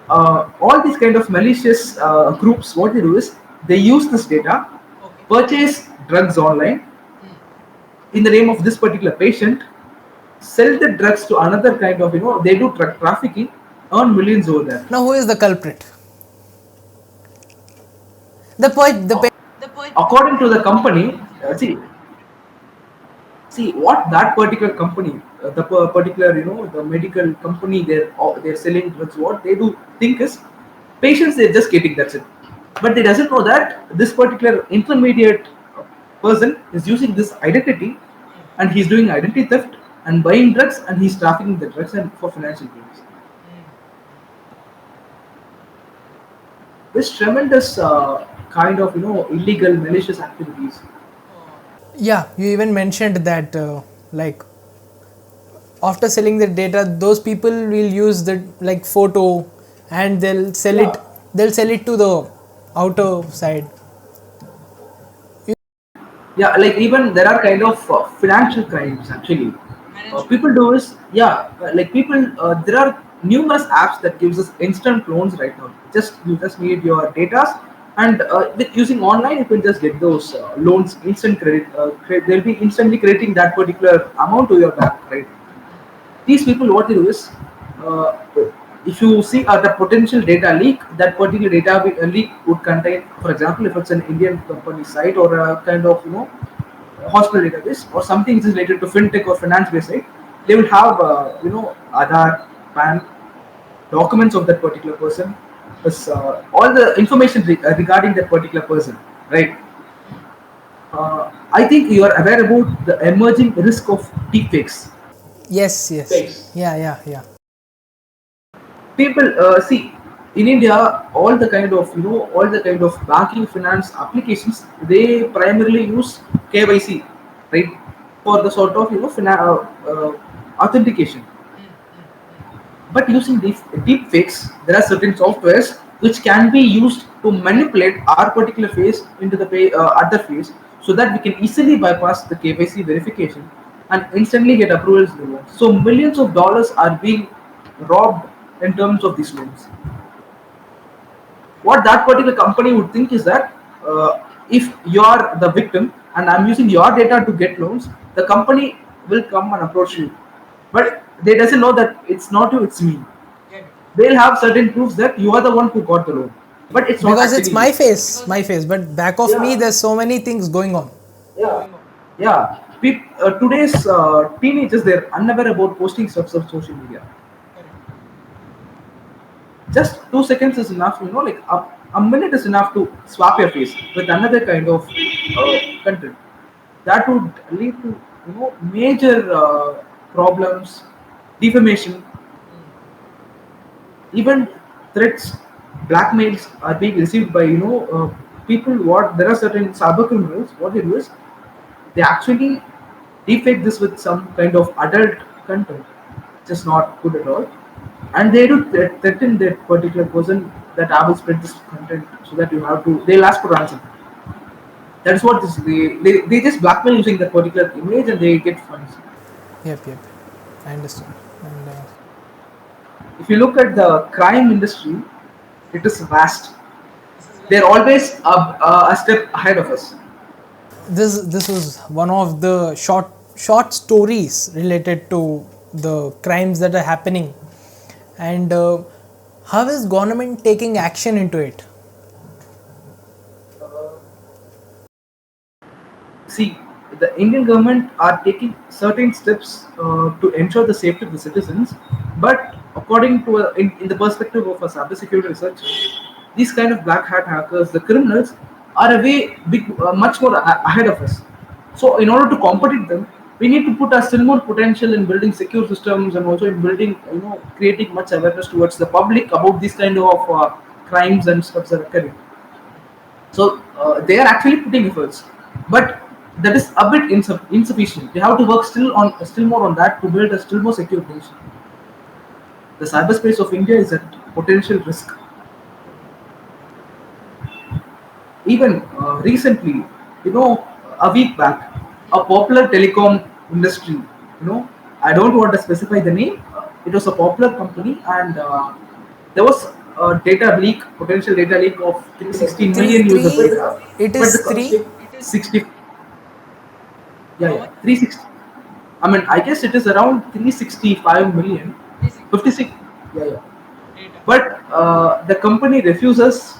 S2: All these kind of malicious groups, what they do is they use this data, purchase drugs online in the name of this particular patient, sell the drugs to another kind of, they do drug trafficking, earn millions over there.
S1: Now, who is the culprit? The point.
S2: According to the company, see what that particular company, particular, the medical company, they're selling drugs. What they do think is patients they're just getting, that's it. But they doesn't know that this particular intermediate person is using this identity, and he's doing identity theft and buying drugs, and he's trafficking the drugs and for financial gains. This tremendous kind of illegal malicious activities.
S1: Yeah, you even mentioned that like after selling the data, those people will use the like photo and they'll sell it. They'll sell it to the outer side.
S2: Yeah, like even there are kind of financial crimes actually. People do is, yeah, like people, there are numerous apps that gives us instant loans right now. Just you just need your data, and with using online you can just get those loans, instant they'll be instantly crediting that particular amount to your bank, right? These people, what they do is, uh, if you see the potential data leak, that particular leak would contain, for example, if it's an Indian company site or a kind of hospital database or something which is related to fintech or finance based site, they will have Aadhaar, PAN, documents of that particular person, plus all the information regarding that particular person, right? I think you are aware about the emerging risk of deepfakes.
S1: Yes, yes.
S3: Thanks.
S1: Yeah, yeah, yeah.
S2: People see in India, all the kind of banking finance applications, they primarily use KYC, right, for the sort of authentication. But using deep fakes, there are certain softwares which can be used to manipulate our particular face into the other face, so that we can easily bypass the KYC verification and instantly get approvals in the loan. So millions of dollars are being robbed in terms of these loans. What that particular company would think is that if you are the victim and I'm using your data to get loans, the company will come and approach you. But they doesn't know that it's not you, it's me. They'll have certain proofs that you are the one who got the loan, but it's not
S1: Because it's
S2: actually you.
S1: my face, but back of me,
S3: Yeah.
S1: there's so many things going on.
S3: Yeah.
S2: Yeah, today's teenagers, they're unaware about posting stuff on social media. Just 2 seconds is enough, like a minute is enough to swap your face with another kind of content. That would lead to major problems, defamation, even threats, blackmails are being received by people. What there are certain cyber criminals. What they do is they actually defake this with some kind of adult content, which is not good at all, and they do threaten that particular person that I will spread this content so that you have to. They'll ask for ransom. That's what this they just blackmail using that particular image and they get funds.
S1: Yep, yep. I understand. And
S2: If you look at the crime industry, it is vast. They're always a step ahead of us.
S1: this was one of the short stories related to the crimes that are happening, and how is government taking action into it?
S2: See, the Indian government are taking certain steps to ensure the safety of the citizens, but according to in the perspective of a cybersecurity researcher, these kind of black hat hackers, the criminals, are a way much more ahead of us. So, in order to compete with them, we need to put a still more potential in building secure systems and also in building, creating much awareness towards the public about these kind of crimes and stuff that are occurring. So they are actually putting efforts, but that is a bit insufficient. We have to work still more on that to build a still more secure nation. The cyberspace of India is at potential risk. Even recently, a week back, a popular telecom industry, I don't want to specify the name. It was a popular company, and there was a data leak, potential data leak of 360
S1: Three
S2: million user
S1: three
S2: data.
S1: it
S2: But
S1: is
S2: the
S1: 3.
S2: 60, yeah, 360. I mean, I guess it is around 365 million, 56, yeah. But the company refuses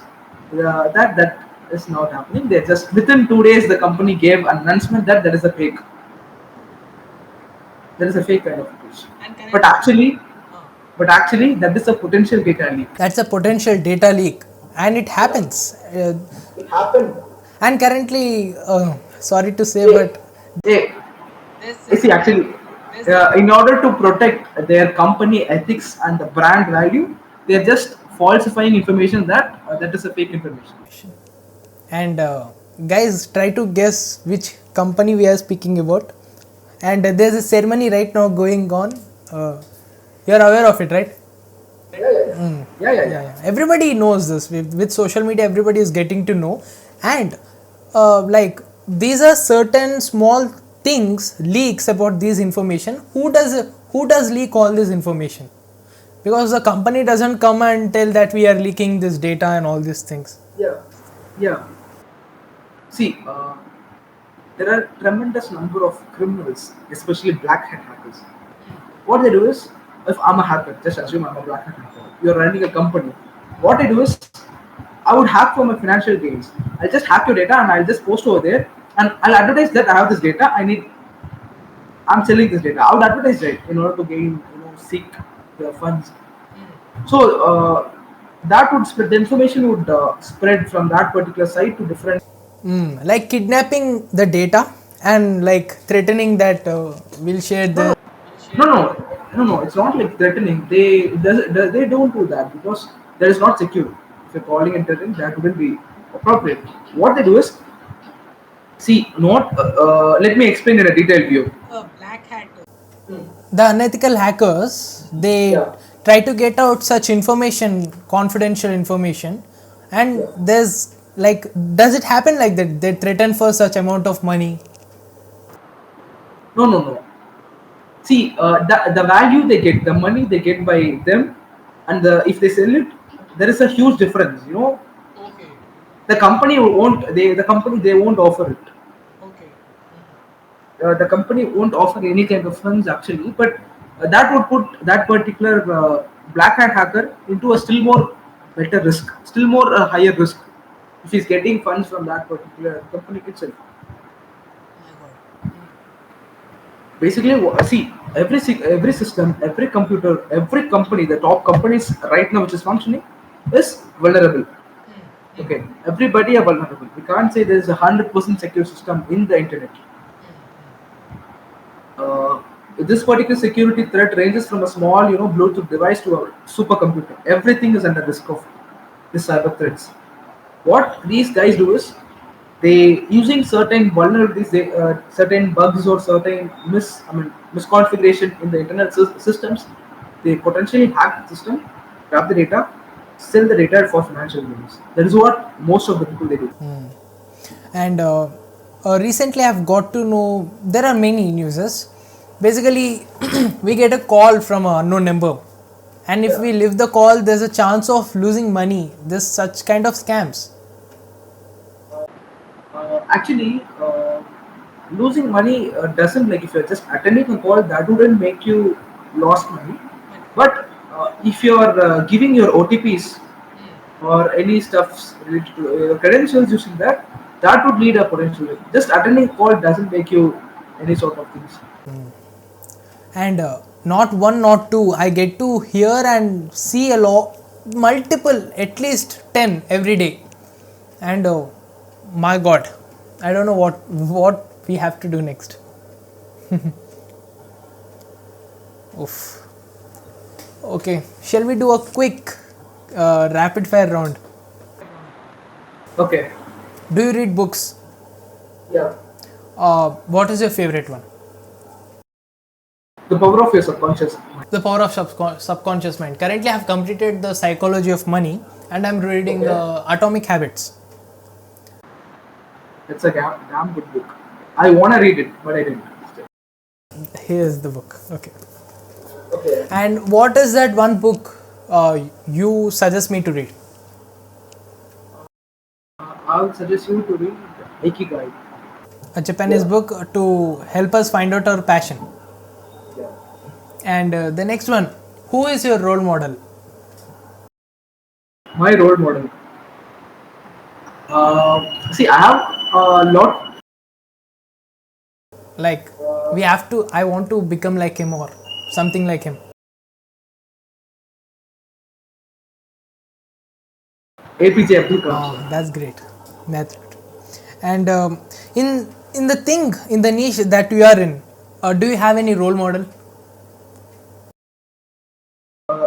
S2: that is not happening. They just within 2 days the company gave an announcement that there is a fake. There is a fake kind of application. But actually that is a potential data leak.
S1: That's a potential data leak, and it happens.
S3: It happened.
S1: And currently, sorry to say,
S3: Hey,
S1: but
S2: Hey, see, actually, in order to protect their company ethics and the brand value, they are just falsifying information that is a fake information.
S1: and guys, try to guess which company we are speaking about. And there's a ceremony right now going on. You're aware of it, right?
S3: Yeah, yeah, yeah.
S1: Yeah. Everybody knows this. With social media, everybody is getting to know, and like these are certain small things leaks about this information. Who does leak all this information? Because the company doesn't come and tell that we are leaking this data and all these things.
S3: Yeah.
S2: Yeah. See, there are tremendous number of criminals, especially black hat hackers. What they do is, if I'm a hacker, just assume I'm a black hat hacker. You're running a company. What I do is, I would hack for my financial gains. I'll just hack your data and I'll just post over there, and I'll advertise that I have this data. I'm selling this data. I would advertise it in order to gain, seek the funds. So that would spread. The information would spread from that particular site to different.
S1: Like kidnapping the data and like threatening that we'll share
S2: No,
S1: the.
S2: no, no, no, no. It's not like threatening. They don't do that because that is not secure. If you're calling and threatening, that wouldn't be appropriate. What they do is, see, not. Let me explain in a detailed view.
S1: The unethical hackers, they
S3: Yeah.
S1: try to get out such information, confidential information, and
S3: Yeah.
S1: there's like, does it happen like that? They threaten for such amount of money.
S2: No, no, no. See, the value they get, the money they get by them, and if they sell it, there is a huge difference. The company they won't offer it. The company won't offer any kind of funds actually, but that would put that particular black hat hacker into a still more better risk, still more higher risk if he's getting funds from that particular company itself. Basically, see, every system, every computer, every company, the top companies right now which is functioning is vulnerable. Okay, everybody are vulnerable. We can't say there is a 100% secure system in the internet. This particular security threat ranges from a small, Bluetooth device to a supercomputer. Everything is under risk of these cyber threats. What these guys do is they using certain vulnerabilities, certain bugs or certain misconfiguration in the internal systems. They potentially hack the system, grab the data, sell the data for financial gains. That is what most of the people they do.
S1: And recently I've got to know there are many users. Basically, we get a call from an unknown number, and if
S3: Yeah.
S1: we leave the call, there's a chance of losing money. There's such kind of scams.
S2: Actually, losing money doesn't, like, if you're just attending a call, that wouldn't make you lost money. But if you're giving your OTPs or any stuff related to credentials using that, that would lead a potential risk. Just attending a call doesn't make you any sort of things.
S1: And not one, not two, I get to hear and see a lot, multiple, at least 10 every day. And my god, I don't know what we have to do next. Oof. Okay, shall we do a quick rapid fire round?
S2: Okay.
S1: Do you read books?
S3: Yeah.
S1: What is your favorite one?
S2: The power of your subconscious.
S1: The Power of Subconscious Mind. Currently, I have completed the Psychology of Money, and I'm reading
S3: Okay.
S1: Atomic Habits.
S2: It's a damn good book. I want to read it, but I didn't.
S1: Here's the book. Okay.
S3: Okay.
S1: And what is that one book you suggest me to read?
S2: I would suggest you to read Ikigai.
S1: A Japanese book to help us find out our passion.
S3: Yeah.
S1: And the next one, who is your role model?
S2: My role model. See, I have a lot.
S1: Like, I want to become like him or something like him.
S2: APJ Abdul Kalam.
S1: Oh, that's great. That's good. And in the niche that you are in, do you have any role model?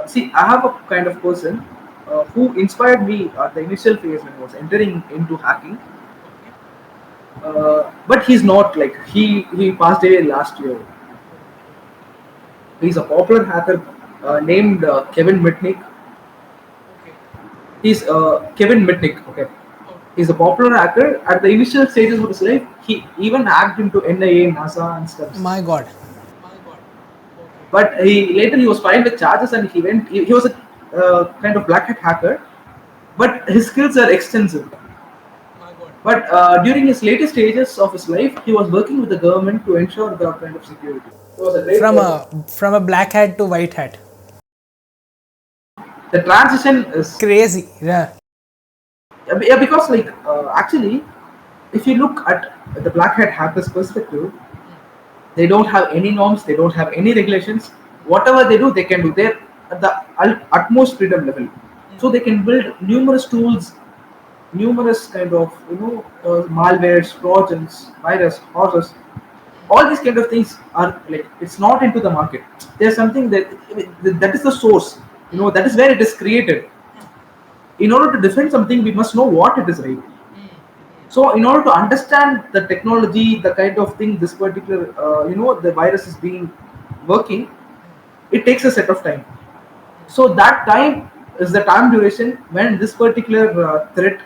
S2: See, I have a kind of person who inspired me at the initial phase when I was entering into hacking. But he's not, like, he passed away last year. He's a popular hacker named Kevin Mitnick. He's Kevin Mitnick. Okay, he's a popular hacker. At the initial stages of his life, he even hacked into NIA, NASA, and stuff.
S1: My God.
S2: But he was fined with charges, and he was a kind of black hat hacker. But his skills are extensive. But during his later stages of his life, he was working with the government to ensure the kind of security. He was a great
S1: From
S2: person.
S1: a black hat to white hat.
S2: The transition is
S1: Crazy. Yeah.
S2: yeah, because like actually, if you look at the black hat hackers perspective, they don't have any norms, they don't have any regulations. Whatever they do, they can do. They're at the utmost freedom level, so they can build numerous tools, numerous kind of malwares, trojans, virus, horses. All these kind of things are like it's not into the market. There's something that is the source. That is where it is created. In order to defend something, we must know what it is, right? So, in order to understand the technology, the kind of thing this particular, the virus is being working, it takes a set of time. So, that time is the time duration when this particular threat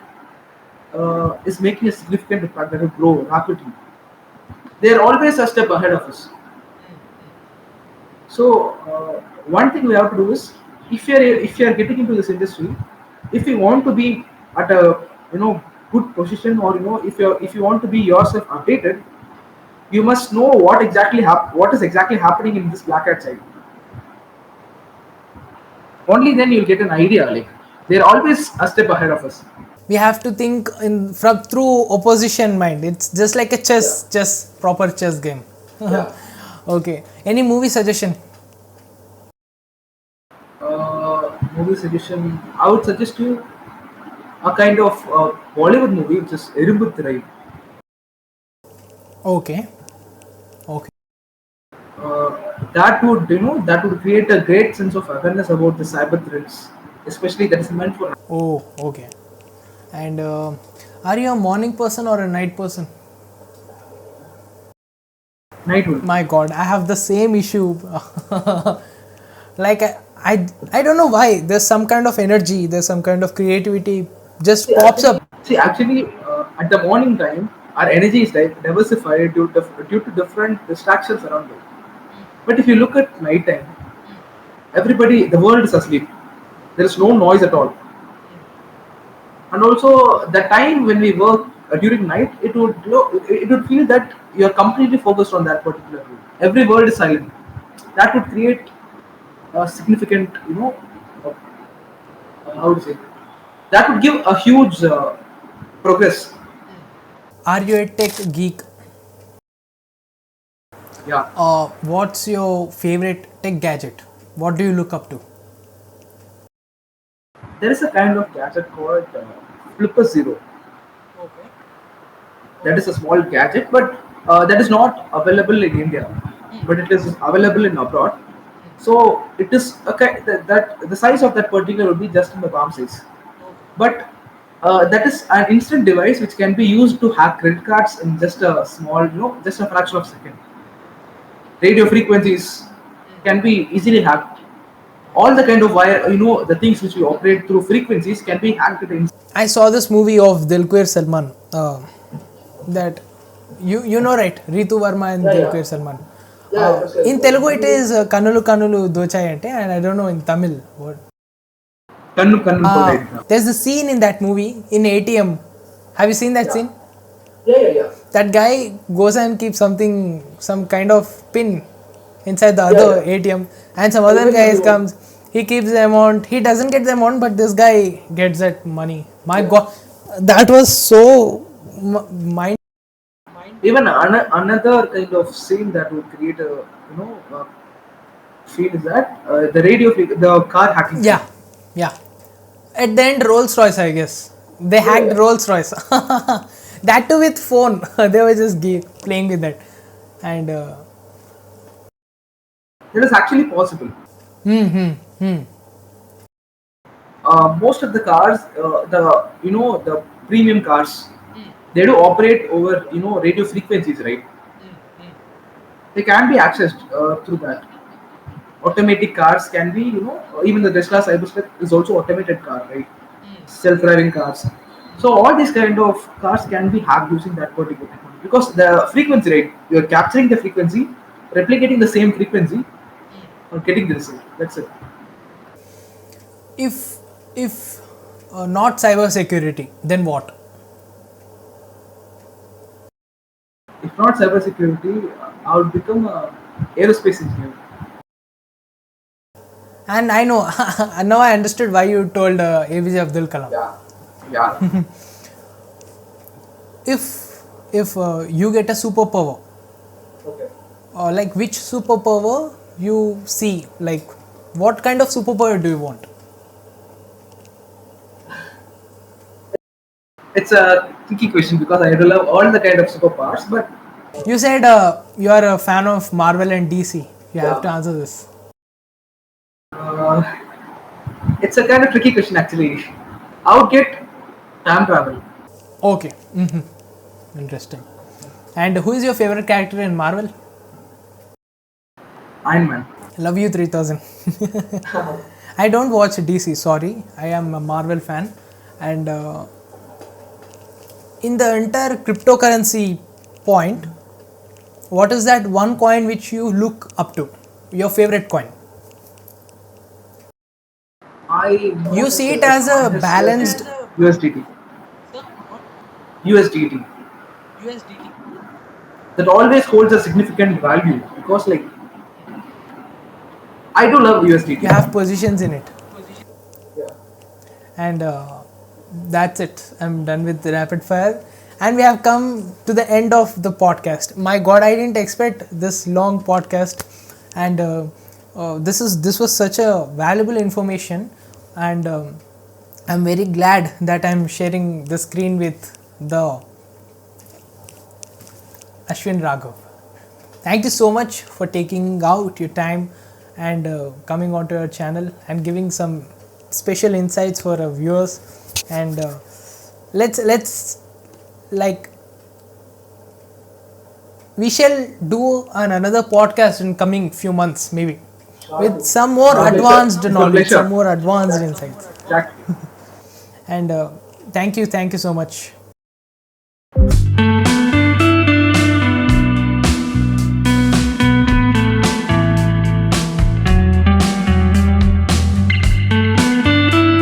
S2: is making a significant impact that will grow rapidly. They are always a step ahead of us. So, one thing we have to do is, if you are getting into this industry, if you want to be at a good position, or if you want to be yourself updated, you must know what is exactly happening in this black hat side. Only then you'll get an idea. Like they're always a step ahead of us.
S1: We have to think in from through opposition mind. It's just like a
S3: Yeah.
S1: proper chess game.
S3: Yeah.
S1: Okay. Any movie suggestion?
S2: Movie suggestion. I would suggest you a kind of Bollywood movie, which is Irumbu.
S1: Okay. Okay.
S2: That would create a great sense of awareness about the cyber threats, especially that is meant for
S1: Oh, okay. And are you a morning person or a night person?
S2: night would.
S1: My God, I have the same issue. Like I don't know why. There's some kind of energy. There's some kind of creativity just
S3: See,
S1: pops up.
S2: Actually, at the morning time, our energy is like diversified due to different distractions around us. But if you look at night time, the world is asleep. There is no noise at all. And also, the time when we work during night, it would feel that you are completely focused on that particular room. Every word is silent. That would create a significant, how to say, that would give a huge progress.
S1: Are you a tech geek?
S2: Yeah,
S1: What's your favorite tech gadget? What do you look up to?
S2: there is a kind of gadget called Flipper Zero. That is a small gadget, but that is not available in India, but it is available in abroad. So it is that the size of that particular would be just in the palm size, but that is an instant device which can be used to hack credit cards in just a small, just a fraction of a second. Radio frequencies can be easily hacked. All the kind of wire, the things which we operate through frequencies can be hacked at
S1: I saw this movie of Dilquer Salman. That you know, right? Ritu Varma and
S3: Yeah, yeah.
S1: Dilquer Salman.
S3: Yeah, yes, yes.
S1: In Telugu it is Kanulu Kanulu Dochai ante, and I don't know in Tamil what.
S2: Kannu Kannu Kodai.
S1: There's a scene in that movie in ATM. Have you seen that
S3: Yeah.
S1: scene?
S3: Yeah.
S1: That guy goes and keeps some kind of pin inside the other
S3: Yeah.
S1: ATM, and some other guy comes. He keeps the amount. He doesn't get the amount, but this guy gets that money. My God, that was so mind.
S2: Even another kind of scene that would create a feel is that the car hacking.
S1: Yeah, yeah. At the end, Rolls Royce, I guess. They hacked Rolls Royce. That too with phone. They were just playing with that, and
S2: It is actually possible. Most of the cars, the premium cars, they do operate over radio frequencies, right? They can be accessed through that. automatic cars can be, even the Tesla Cybersec is also automated car, right? Self-driving cars. So all these kind of cars can be hacked using that particular technology because the frequency rate, you're capturing the frequency, replicating the same frequency, or getting the result. That's it.
S1: If not cybersecurity, then what?
S2: If not cybersecurity, I would become a aerospace engineer.
S1: And I know now I understood why you told APJ Abdul Kalam.
S3: Yeah.
S2: Yeah.
S1: If you get a superpower,
S3: Okay.
S1: like which superpower you see, like what kind of superpower do you want?
S2: It's a tricky question because I do love all the kind of superpowers, but
S1: You said you are a fan of Marvel and DC. You have to
S3: Yeah.
S1: answer this.
S2: uh, it's a kind of tricky question actually. I would get time travel.
S1: Okay. Interesting. And who is your favorite character in Marvel?
S2: Iron Man.
S1: Love you 3000. I don't watch DC, sorry. I am a Marvel fan. And in the entire cryptocurrency point, what is that one coin which you look up to? Your favorite coin? You see it as a balanced.
S2: USDT. USDT. That always holds a significant value because, like, I do love USDT.
S1: You have positions in it.
S3: Yeah.
S1: And that's it. I'm done with the rapid fire. And we have come to the end of the podcast. My God, I didn't expect this long podcast. And this was such a valuable information. And I'm very glad that I'm sharing the screen with the Ashwin Ragav. Thank you so much for taking out your time and coming onto your channel and giving some special insights for our viewers. And let's like we shall do another podcast in coming few months maybe with some more advanced knowledge, some more advanced insights.
S2: Exactly.
S1: And thank you so much.